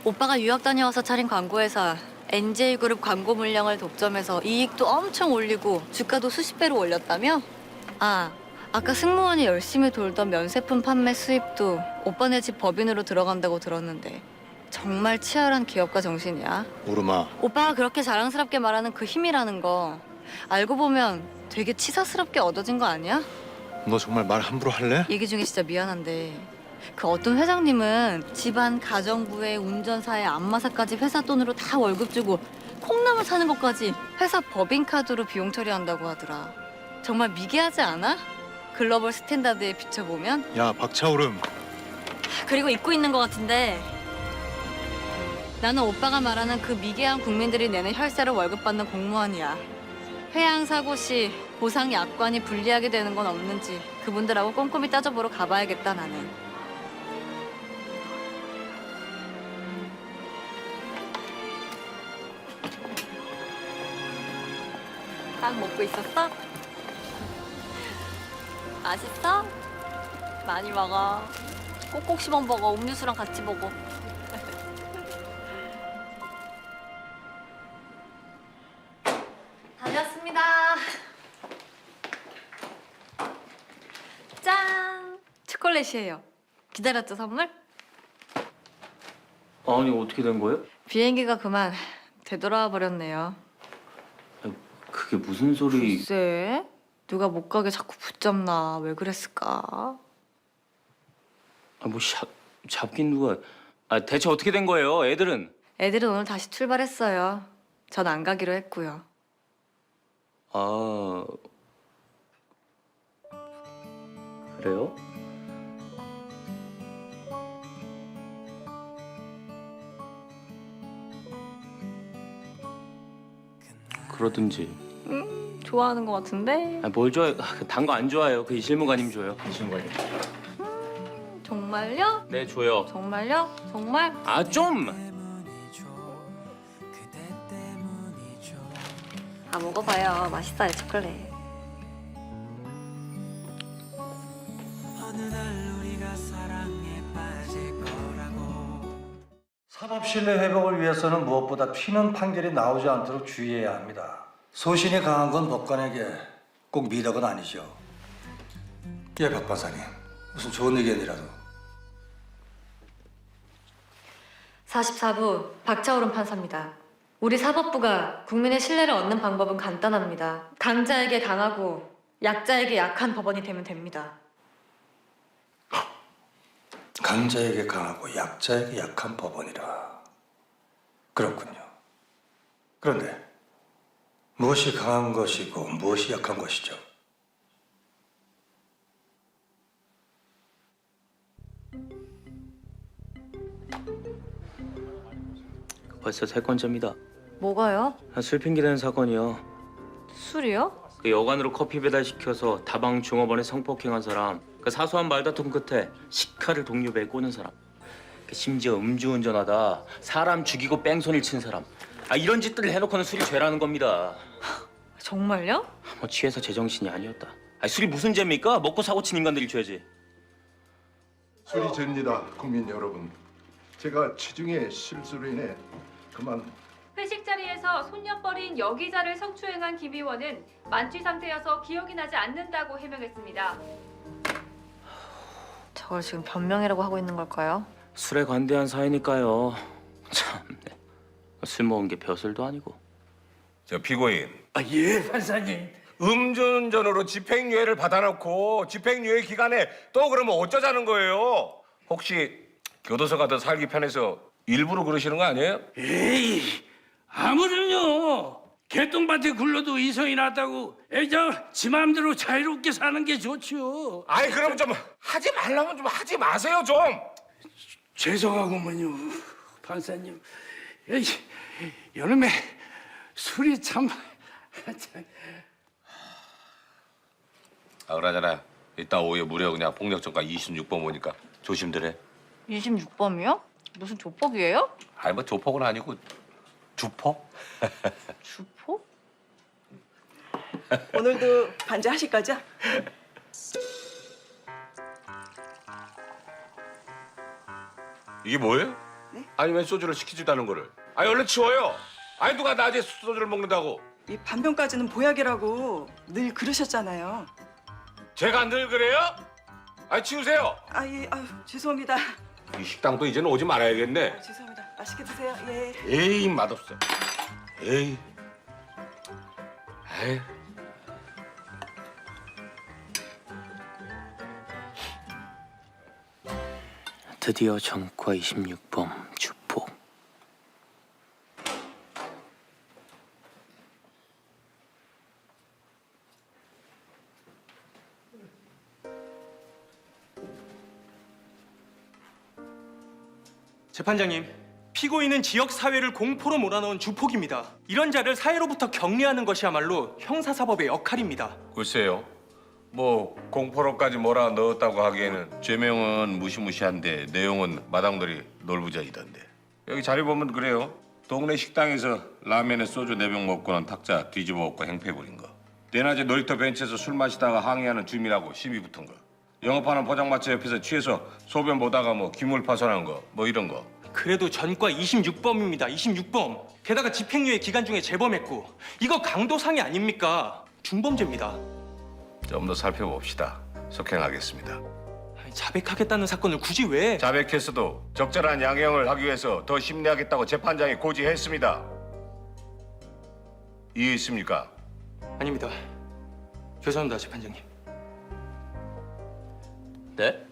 오빠가 유학 다녀와서 차린 광고회사 NJ그룹 광고 물량을 독점해서 이익도 엄청 올리고 주가도 수십 배로 올렸다며? 아까 승무원이 열심히 돌던 면세품 판매 수입도 오빠네 집 법인으로 들어간다고 들었는데 정말 치열한 기업가 정신이야. 오르마. 오빠가 그렇게 자랑스럽게 말하는 그 힘이라는 거 알고 보면 되게 치사스럽게 얻어진 거 아니야? 너 정말 말 함부로 할래? 얘기 중에 진짜 미안한데 그 어떤 회장님은 집안 가정부에 운전사에 안마사까지 회사 돈으로 다 월급 주고 콩나물 사는 것까지 회사 법인카드로 비용 처리한다고 하더라. 정말 미개하지 않아? 글로벌 스탠다드에 비춰보면? 야, 박차오름. 그리고 잊고 있는 것 같은데 나는 오빠가 말하는 그 미개한 국민들이 내는 혈세로 월급 받는 공무원이야. 회항 사고 시 보상 약관이 불리하게 되는 건 없는지 그분들하고 꼼꼼히 따져보러 가봐야겠다 나는. 딱 먹고 있었어? 맛있어? 많이 먹어. 꼭꼭 씹어 먹어. 음료수랑 같이 먹어. 다녀왔습니다. 짠! 초콜릿이에요. 기다렸죠, 선물? 아니 어떻게 된 거예요? 비행기가 그만 되돌아와 버렸네요. 그게 무슨 소리? 글쎄, 누가 못 가게 자꾸 붙잡나. 왜 그랬을까? 뭐 잡긴 누가? 대체 어떻게 된 거예요? 애들은? 애들은 오늘 다시 출발했어요. 전 안 가기로 했고요. 그래요? 그러든지. 좋아하는 것 같은데. 아, 뭘 좋아해? 단 거 안 좋아해요. 그 이실무가님 줘요. 이실무가님. 정말요? 네, 줘요. 정말요? 정말? 아, 좀. 아, 먹어봐요. 맛있어요, 초콜릿. 사법 신뢰 회복을 위해서는 무엇보다 튀는 판결이 나오지 않도록 주의해야 합니다. 소신이 강한 건 법관에게 꼭 미덕은 아니죠. 예, 박 판사님. 무슨 좋은 의견이라도. 44부 박차오른 판사입니다. 우리 사법부가 국민의 신뢰를 얻는 방법은 간단합니다. 강자에게 강하고 약자에게 약한 법원이 되면 됩니다. 강자에게 강하고 약자에게 약한 법원이라. 그렇군요. 그런데 무엇이 강한 것이고 무엇이 약한 것이죠? 벌써 세 건째입니다. 뭐가요? 술 핑계대는 사건이요. 술이요? 그 여관으로 커피 배달시켜서 다방 종업원에 성폭행한 사람, 그 사소한 말다툼 끝에 식칼을 동료배에 꽂는 사람, 그 심지어 음주운전하다 사람 죽이고 뺑소니를 친 사람, 이런 짓들을 해놓고는 술이 죄라는 겁니다. 정말요? 뭐 취해서 제정신이 아니었다. 술이 무슨 죄입니까? 먹고 사고 친 인간들이 죄지. 술이 죄입니다, 국민 여러분. 제가 치중의 실수로 인해 그만. 회식 자리에서 손녀뻘인 여기자를 성추행한 김 의원은 만취 상태여서 기억이 나지 않는다고 해명했습니다. 저걸 지금 변명이라고 하고 있는 걸까요? 술에 관대한 사이니까요. 참네. 술 먹은 게 벼슬도 아니고. 저 피고인. 예, 판사님. 음주운전으로 집행유예를 받아놓고 집행유예 기간에 또 그러면 어쩌자는 거예요? 혹시 교도소 가더 살기 편해서 일부러 그러시는 거 아니에요? 에이, 아무렴요. 개똥밭에 굴러도 이성이 낫다고 지 마음대로 자유롭게 사는 게 좋죠. 아이 그럼 좀 하지 말라면 좀 하지 마세요 좀. 죄송하구먼요, 판사님. 에이, 여름에 술이 참... 그러잖아. 이따 오후에 무려 그냥 폭력전과 26번 오니까 조심들 해. 26범이요? 무슨 조폭이에요? 아니 뭐 조폭은 아니고 주포? 주포? 오늘도 반주하실 거죠? 이게 뭐예요? 네? 아니 왜 소주를 시키지도 않은 거를? 아니 얼른 치워요. 아니 누가 낮에 소주를 먹는다고? 이 반병까지는 보약이라고 늘 그러셨잖아요. 제가 늘 그래요? 아니 치우세요. 예, 죄송합니다. 이 식당도 이제는 오지 말아야겠네. 죄송합니다. 맛있게 드세요. 예. 에이 맛없어. 에이. 에이. 드디어 전과 26범 주폭. 재판장님, 피고인은 지역 사회를 공포로 몰아넣은 주폭입니다. 이런 자를 사회로부터 격리하는 것이야말로 형사사법의 역할입니다. 글쎄요. 뭐 공포로까지 몰아 넣었다고 하기에는 죄명은 무시무시한데 내용은 마당들이 놀부자이던데. 여기 자료 보면 그래요. 동네 식당에서 라면에 소주 4병 먹고는 탁자 뒤집어 엎고 행패 부린 거. 대낮에 놀이터 벤치에서 술 마시다가 항의하는 주민하고 시비 붙은 거. 영업하는 포장마차 옆에서 취해서 소변 보다가 뭐 기물 파손한 거, 뭐 이런 거. 그래도 전과 26범입니다. 26범. 게다가 집행유예 기간 중에 재범했고 이거 강도상해 아닙니까? 중범죄입니다. 좀 더 살펴봅시다. 속행하겠습니다. 자백하겠다는 사건을 굳이 왜? 자백했어도 적절한 양형을 하기 위해서 더 심리하겠다고 재판장이 고지했습니다. 이해했습니까? 아닙니다. 죄송합니다, 재판장님. 네?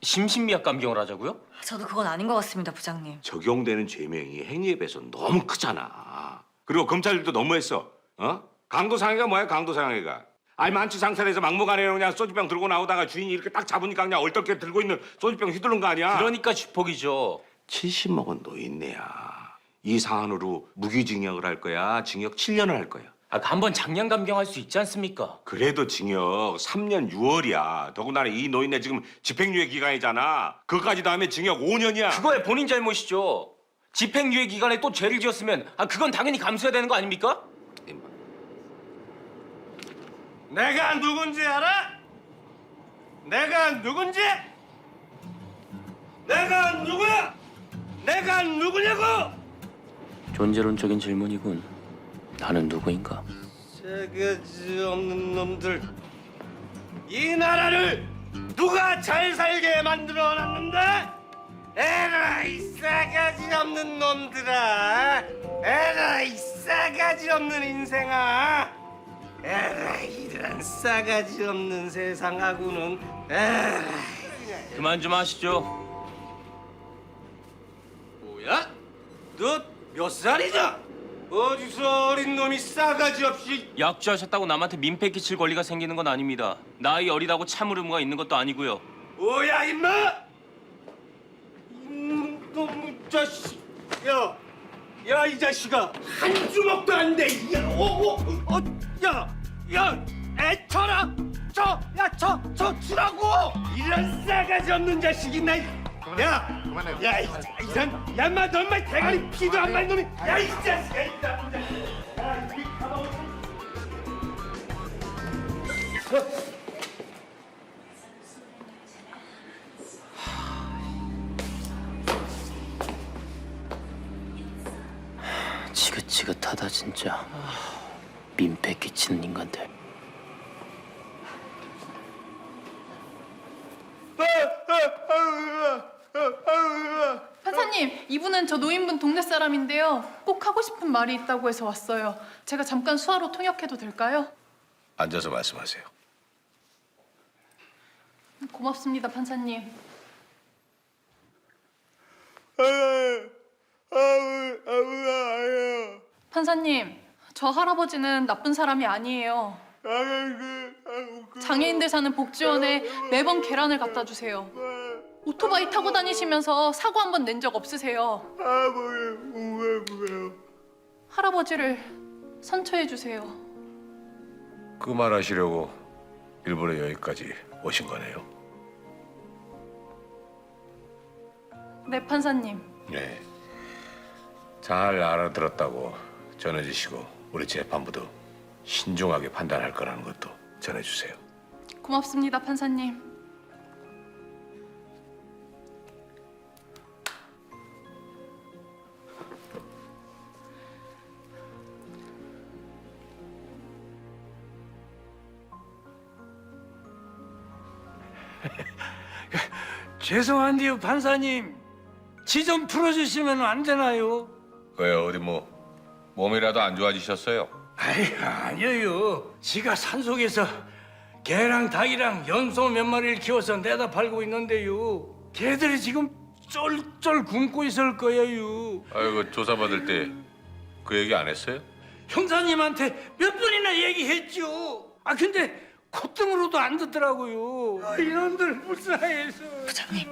심신미약 감경을 하자고요? 저도 그건 아닌 것 같습니다, 부장님. 적용되는 죄명이 행위에 비해서 너무 크잖아. 그리고 검찰들도 너무했어. 강도상해가 뭐야, 강도상해가. 아니 만취 상태에서 막무가내로 그냥 소주병 들고 나오다가 주인이 이렇게 딱 잡으니까 그냥 얼떨결에 들고 있는 소주병 휘두른 거 아니야? 그러니까 주폭이죠. 70 먹은 노인네야. 이 사안으로 무기징역을 할 거야, 징역 7년을 할 거야. 한번 장량 감경할 수 있지 않습니까? 그래도 징역 3년 6월이야. 더군다나 이 노인네 지금 집행유예 기간이잖아. 그까지 다음에 징역 5년이야. 그거야 본인 잘못이죠. 집행유예 기간에 또 죄를 지었으면 그건 당연히 감수해야 되는 거 아닙니까? 내가 누군지 알아? 내가 누군지? 내가 누구야? 내가 누구냐고? 존재론적인 질문이군. 나는 누구인가? 새가지 없는 놈들. 이 나라를 누가 잘 살게 만들어놨는데? 에라 이 싸가지 없는 놈들아. 에라 이 싸가지 없는 인생아. 에라 이런 싸가지 없는 세상하고는. 에라. 그만 좀 하시죠. 뭐야? 너 몇 살이냐? 어디서 어린 놈이 싸가지 없이. 약주하셨다고 남한테 민폐 끼칠 권리가 생기는 건 아닙니다. 나이 어리다고 참을 의무가 있는 것도 아니고요. 뭐야 임마! 이놈 자식! 야 이 자식아 한 주먹도 안 돼! 야 애쳐라! 저 주라고! 이런 싸가지 없는 자식이 나! 야! 야 이런 야마 너만 대가리 피도 안 말 놈이! 야 이 자식아 이 자식아! 야 이 가만. 지긋지긋하다 진짜. 민폐 끼치는 인간들. 판사님, 이분은 저 노인분 동네 사람인데요. 꼭 하고 싶은 말이 있다고 해서 왔어요. 제가 잠깐 수화로 통역해도 될까요? 앉아서 말씀하세요. 고맙습니다, 판사님. 판사님, 저 할아버지는 나쁜 사람이 아니에요. 장애인들 사는 복지원에 매번 계란을 갖다 주세요. 오토바이 타고 다니시면서 사고 한 번 낸 적 없으세요. 할아버지를 선처해 주세요. 그 말 하시려고 일부러 여기까지 오신 거네요. 네, 판사님. 네. 잘 알아들었다고 전해주시고 우리 재판부도 신중하게 판단할 거라는 것도 전해주세요. 고맙습니다, 판사님. 죄송한데요 판사님, 지 좀 풀어주시면 안 되나요? 왜 어디 뭐 몸이라도 안 좋아지셨어요? 아니에요. 지가 산속에서 개랑 닭이랑 염소 몇 마리를 키워서 내다 팔고 있는데요. 개들이 지금 쫄쫄 굶고 있을 거예요. 아이고 조사받을 때 그 얘기 안 했어요? 형사님한테 몇 번이나 얘기했죠. 근데 콧등으로도 안 듣더라고요. 이놈들 불쌍해서. 부장님.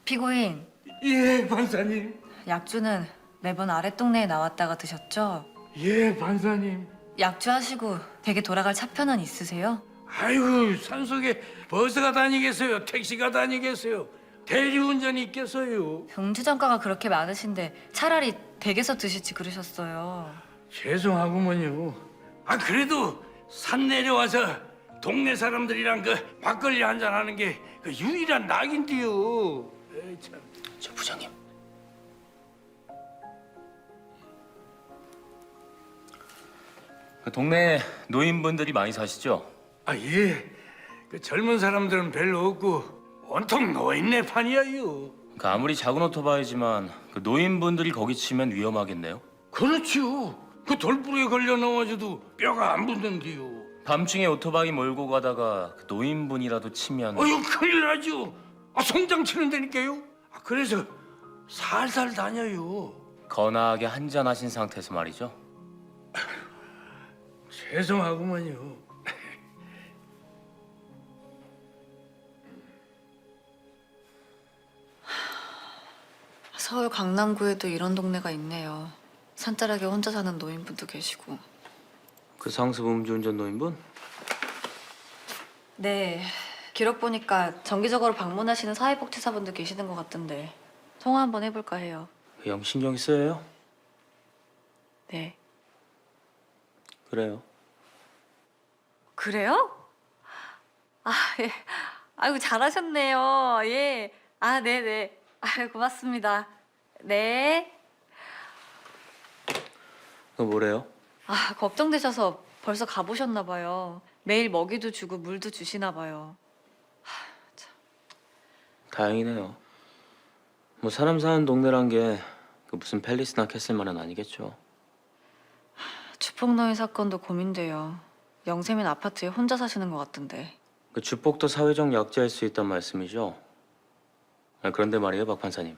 피고인. 예, 판사님. 약주는 매번 아랫동네에 나왔다가 드셨죠? 예, 판사님. 약주하시고 댁에 돌아갈 차편은 있으세요? 아이고, 산속에 버스가 다니겠어요? 택시가 다니겠어요? 대리운전이 있겠어요? 음주전과가 그렇게 많으신데 차라리 댁에서 드시지 그러셨어요. 죄송하구먼요. 그래도 산 내려와서 동네 사람들이랑 그 막걸리 한잔 하는 게 그 유일한 낙인데요. 에이, 참. 저 부장님. 그 동네에 노인분들이 많이 사시죠? 예. 그 젊은 사람들은 별로 없고 온통 노인네 판이에요. 그 아무리 작은 오토바이지만 그 노인분들이 거기 치면 위험하겠네요. 그렇죠. 그 돌부리에 걸려 넘어져도 뼈가 안 붙는데요. 밤중에 오토바이 몰고 가다가 그 노인분이라도 치면 큰일 나죠. 송장 치는 데니까요. 그래서 살살 다녀요. 거나하게 한잔하신 상태에서 말이죠. 죄송하구먼요. 서울 강남구에도 이런 동네가 있네요. 산자락에 혼자 사는 노인분도 계시고. 그 상습 음주운전 노인분? 네, 기록 보니까 정기적으로 방문하시는 사회복지사분들 계시는 것 같던데 통화 한번 해볼까 해요. 영 신경이 쓰여요? 네. 그래요. 그래요? 아, 예. 아이고 잘하셨네요. 예. 아, 네네. 아유 고맙습니다. 네. 너 뭐래요? 아, 걱정되셔서 벌써 가보셨나 봐요. 매일 먹이도 주고 물도 주시나 봐요. 다행이네요. 뭐 사람 사는 동네란 게 그 무슨 팰리스나 캐슬만은 아니겠죠. 주폭노인 사건도 고민돼요. 영세민 아파트에 혼자 사시는 것 같던데. 그 주폭도 사회적 약자일 수 있단 말씀이죠. 그런데 말이에요, 박 판사님.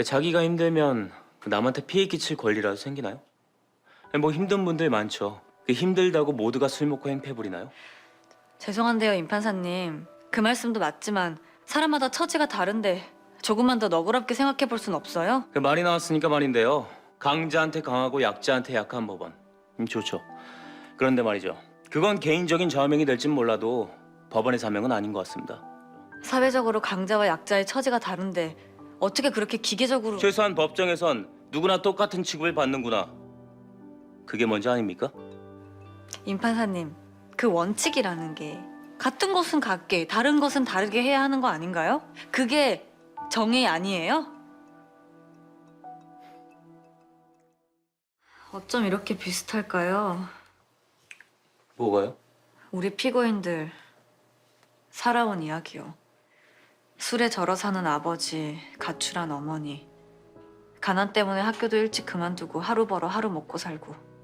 자기가 힘들면 그 남한테 피해 끼칠 권리라도 생기나요? 뭐 힘든 분들 많죠. 그 힘들다고 모두가 술 먹고 행패 부리나요? 죄송한데요, 임 판사님. 그 말씀도 맞지만 사람마다 처지가 다른데 조금만 더 너그럽게 생각해 볼 순 없어요? 그 말이 나왔으니까 말인데요. 강자한테 강하고 약자한테 약한 법원. 좋죠. 그런데 말이죠. 그건 개인적인 저명이 될진 몰라도 법원의 사명은 아닌 것 같습니다. 사회적으로 강자와 약자의 처지가 다른데 어떻게 그렇게 기계적으로... 최소한 법정에선 누구나 똑같은 취급을 받는구나. 그게 먼저 아닙니까? 임 판사님, 그 원칙이라는 게 같은 것은 같게, 다른 것은 다르게 해야 하는 거 아닌가요? 그게 정의 아니에요? 어쩜 이렇게 비슷할까요? 뭐가요? 우리 피고인들 살아온 이야기요. 술에 절어 사는 아버지, 가출한 어머니, 가난 때문에 학교도 일찍 그만두고 하루 벌어 하루 먹고 살고.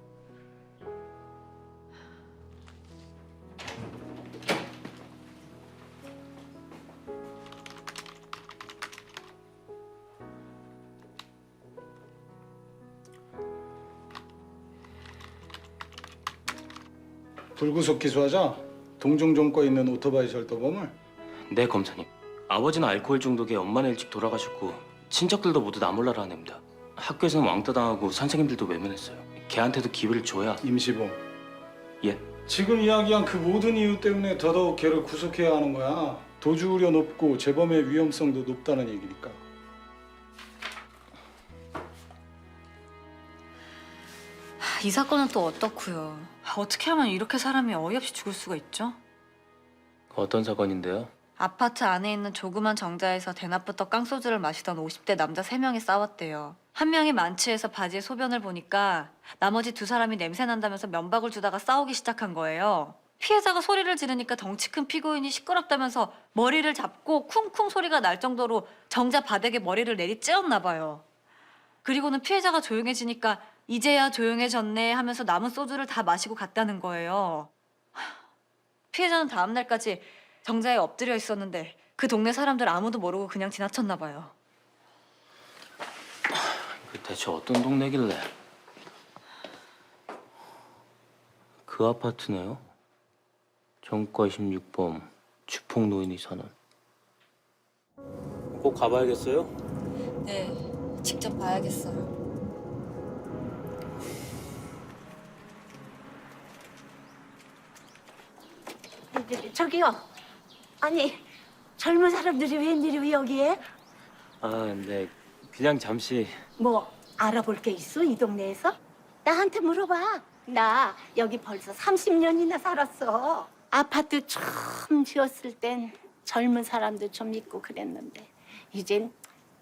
불구속 기소하자. 동종종과 있는 오토바이 절도범을. 네, 검사님. 아버지는 알코올 중독에 엄마는 일찍 돌아가셨고 친척들도 모두 나 몰라라 하냅니다. 학교에서는 왕따 당하고 선생님들도 외면했어요. 걔한테도 기회를 줘야. 임시봉. 예? 지금 이야기한 그 모든 이유 때문에 더더욱 걔를 구속해야 하는 거야. 도주 우려 높고 재범의 위험성도 높다는 얘기니까. 이 사건은 또 어떻고요? 어떻게 하면 이렇게 사람이 어이없이 죽을 수가 있죠? 어떤 사건인데요? 아파트 안에 있는 조그만 정자에서 대낮부터 깡소주를 마시던 50대 남자 3명이 싸웠대요. 한 명이 만취해서 바지에 소변을 보니까 나머지 2사람이 냄새 난다면서 면박을 주다가 싸우기 시작한 거예요. 피해자가 소리를 지르니까 덩치 큰 피고인이 시끄럽다면서 머리를 잡고 쿵쿵 소리가 날 정도로 정자 바닥에 머리를 내리찧었나 봐요. 그리고는 피해자가 조용해지니까 이제야 조용해졌네 하면서 남은 소주를 다 마시고 갔다는 거예요. 피해자는 다음 날까지 정자에 엎드려 있었는데 그 동네 사람들 아무도 모르고 그냥 지나쳤나 봐요. 그 대체 어떤 동네길래? 그 아파트네요. 정과 26범 주폭 노인이 사는. 꼭 가봐야겠어요? 네, 직접 봐야겠어요. 저기요. 아니, 젊은 사람들이 웬일이 여기에? 아, 네. 그냥 잠시. 뭐 알아볼 게 있어, 이 동네에서? 나한테 물어봐. 나 여기 벌써 30년이나 살았어. 아파트 처음 지었을 땐 젊은 사람도 좀 있고 그랬는데 이젠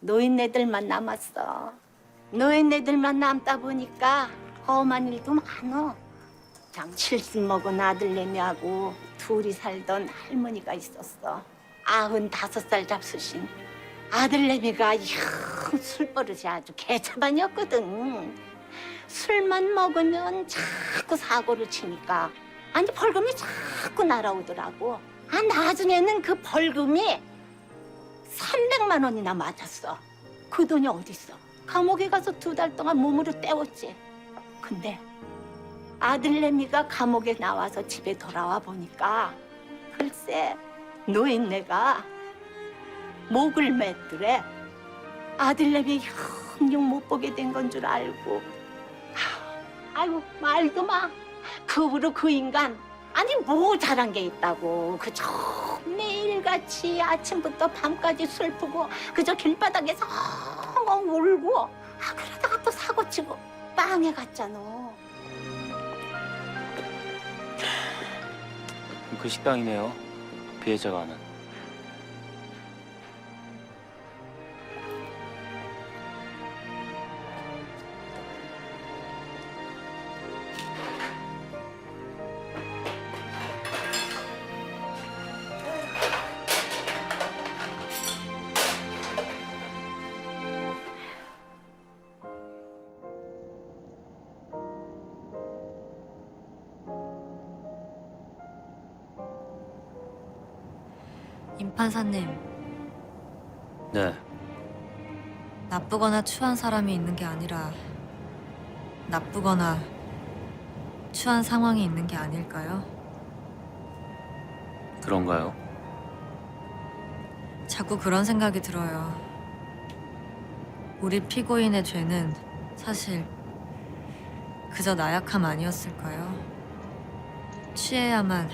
노인네들만 남았어. 노인네들만 남다 보니까 험한 일도 많어. 장 70 먹은 아들내미하고 둘이 살던 할머니가 있었어. 95살 잡수신 아들내미가 술버릇이 아주 개차반이었거든. 술만 먹으면 자꾸 사고를 치니까 아니 벌금이 자꾸 날아오더라고. 아 나중에는 그 벌금이 300만 원이나 맞았어. 그 돈이 어딨어? 감옥에 가서 2달 동안 몸으로 때웠지. 근데 아들내미가 감옥에 나와서 집에 돌아와 보니까 글쎄 노인네가 목을 맸더래. 아들내미 영영 못 보게 된 건 줄 알고. 아이고 말도 마. 그 후로 그 인간 아니 뭐 잘한 게 있다고. 그저 매일같이 아침부터 밤까지 슬프고 그저 길바닥에서 엉엉 울고 그러다가 또 사고치고 빵에 갔잖아. 그 식당이네요. 피해자가 하는. 임 판사님, 네. 나쁘거나 추한 사람이 있는 게 아니라 나쁘거나 추한 상황이 있는 게 아닐까요? 그런가요? 자꾸 그런 생각이 들어요. 우리 피고인의 죄는 사실 그저 나약함 아니었을까요? 취해야만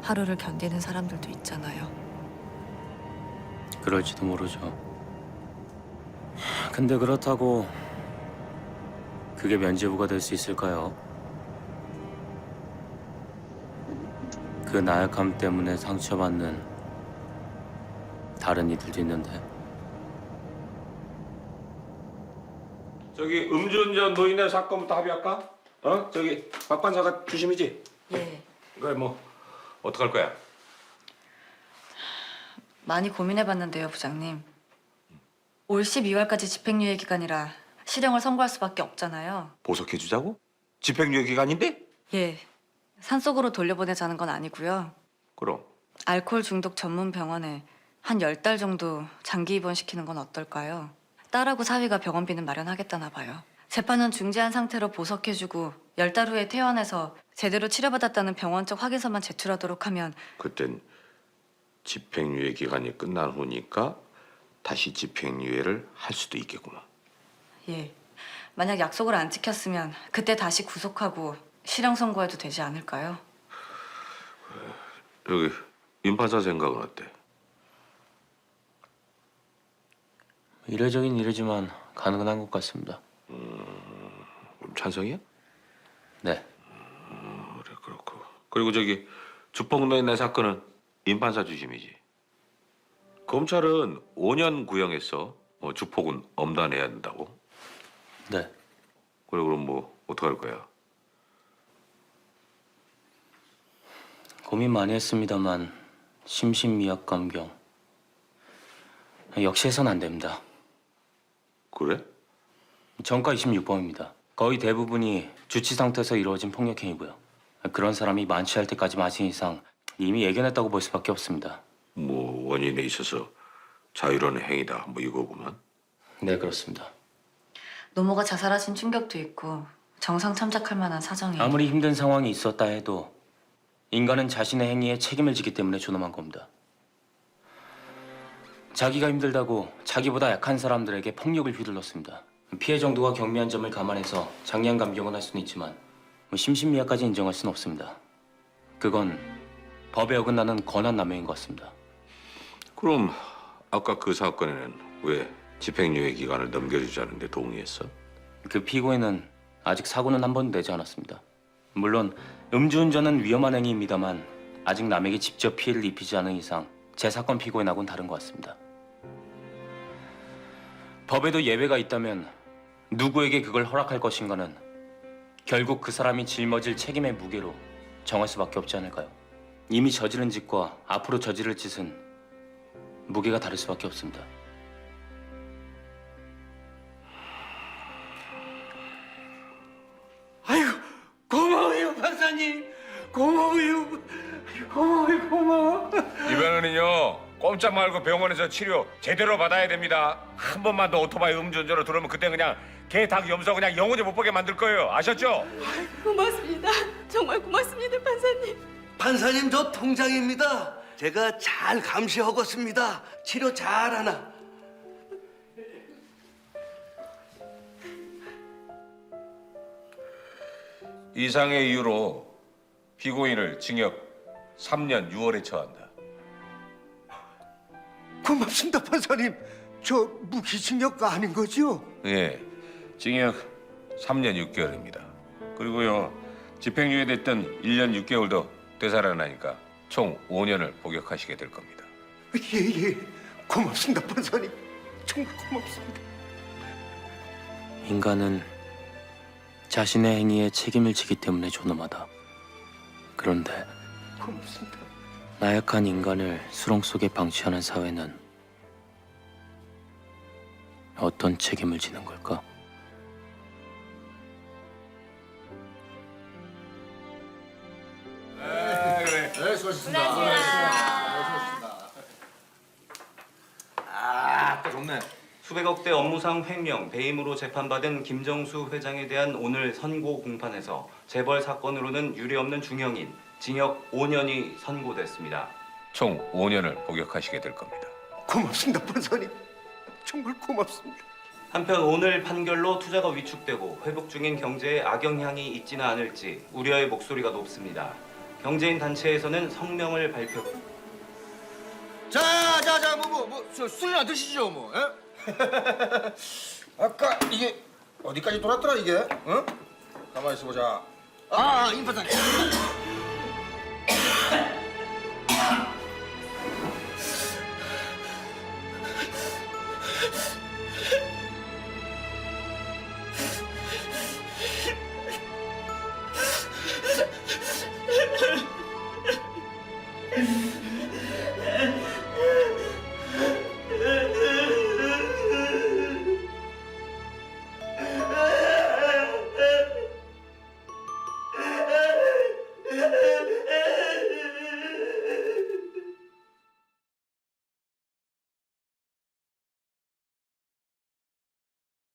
하루를 견디는 사람들도 있잖아요. 그럴지도 모르죠. 근데 그렇다고 그게 면죄부가 될 수 있을까요? 그 나약함 때문에 상처받는 다른 이들도 있는데. 저기 음주운전 노인의 사건부터 합의할까? 어? 저기 박 판사가 주심이지? 예. 그래 뭐 어떡할 거야? 많이 고민해봤는데요, 부장님. 올 12월까지 집행유예 기간이라 실형을 선고할 수밖에 없잖아요. 보석해 주자고? 집행유예 기간인데? 예. 산속으로 돌려보내자는 건 아니고요. 그럼 알코올 중독 전문 병원에 한 10달 정도 장기 입원시키는 건 어떨까요? 딸하고 사위가 병원비는 마련하겠다나 봐요. 재판은 중지한 상태로 보석해주고 10달 후에 퇴원해서 제대로 치료받았다는 병원적 확인서만 제출하도록 하면 그땐 집행유예 기간이 끝난 후니까 다시 집행유예를 할 수도 있겠구나. 예. 만약 약속을 안 지켰으면 그때 다시 구속하고 실형 선고해도 되지 않을까요? 여기 임 판사 생각은 어때? 이례적인 일이지만 가능한 것 같습니다. 그럼 찬성이야? 네. 그래 그렇고. 그리고 저기 주폭노인네 사건은 임 판사 주심이지. 검찰은 5년 구형했어. 주폭은 엄단해야 된다고. 네. 그래 그럼 뭐 어떡할 거야? 고민 많이 했습니다만 심신미약 감경 역시 해서는 안 됩니다. 그래? 전과 26범입니다. 거의 대부분이 주치 상태에서 이루어진 폭력행위고요. 그런 사람이 만취할 때까지 마신 이상 이미 예견했다고 볼 수밖에 없습니다. 뭐 원인에 있어서 자유로운 행위다 뭐 이거구만. 네, 그렇습니다. 노모가 자살하신 충격도 있고 정상 참작할 만한 사정이 아무리 힘든 상황이 있었다 해도 인간은 자신의 행위에 책임을 지기 때문에 존엄한 겁니다. 자기가 힘들다고 자기보다 약한 사람들에게 폭력을 휘둘렀습니다. 피해 정도가 경미한 점을 감안해서 장량 감경은 할 수는 있지만 심신미약까지 인정할 수는 없습니다. 그건 법에 어긋나는 권한남용인 것 같습니다. 그럼 아까 그 사건에는 왜 집행유예 기간을 넘겨주자는데 동의했어? 그 피고인은 아직 사고는 한 번도 내지 않았습니다. 물론 음주운전은 위험한 행위입니다만 아직 남에게 직접 피해를 입히지 않은 이상 제 사건 피고인하고는 다른 것 같습니다. 법에도 예외가 있다면 누구에게 그걸 허락할 것인가는 결국 그 사람이 짊어질 책임의 무게로 정할 수밖에 없지 않을까요? 이미 저지른 짓과 앞으로 저지를 짓은 무게가 다를 수밖에 없습니다. 아이고 고마워요 판사님. 고마워요. 고마워. 이번에는요 꼼짝 말고 병원에서 치료 제대로 받아야 됩니다. 한 번만 더 오토바이 음주운전으로 들어오면 그때 그냥 개, 닭, 염소 그냥 영원히 못 보게 만들 거예요. 아셨죠? 고맙습니다. 정말 고맙습니다, 판사님. 판사님 저 통장입니다. 제가 잘 감시하고 있습니다. 치료 잘하나. 이상의 이유로 피고인을 징역 3년 6월에 처한다. 고맙습니다, 판사님. 저 무기징역 아닌 거죠? 예, 징역 3년 6개월입니다. 그리고요, 집행유예 됐던 1년 6개월도 되살아나니까 총 5년을 복역하시게 될 겁니다. 예. 고맙습니다, 판사님. 정말 고맙습니다. 인간은 자신의 행위에 책임을 지기 때문에 존엄하다. 그런데 고맙습니다. 나약한 인간을 수렁 속에 방치하는 사회는 어떤 책임을 지는 걸까? 네, 수고하셨습니다. 또 좋네. 수백억대 업무상 횡령, 배임으로 재판받은 김정수 회장에 대한 오늘 선고 공판에서 재벌 사건으로는 유례없는 중형인 징역 5년이 선고됐습니다. 총 5년을 복역하시게 될 겁니다. 고맙습니다, 판사님. 정말 고맙습니다. 한편 오늘 판결로 투자가 위축되고 회복 중인 경제에 악영향이 있지는 않을지 우려의 목소리가 높습니다. 경제인 단체에서는 성명을 발표. 술이나 드시죠, 뭐. 아까 이게 어디까지 돌았더라 이게? 응? 가만히 있어 보자. 임 판사님.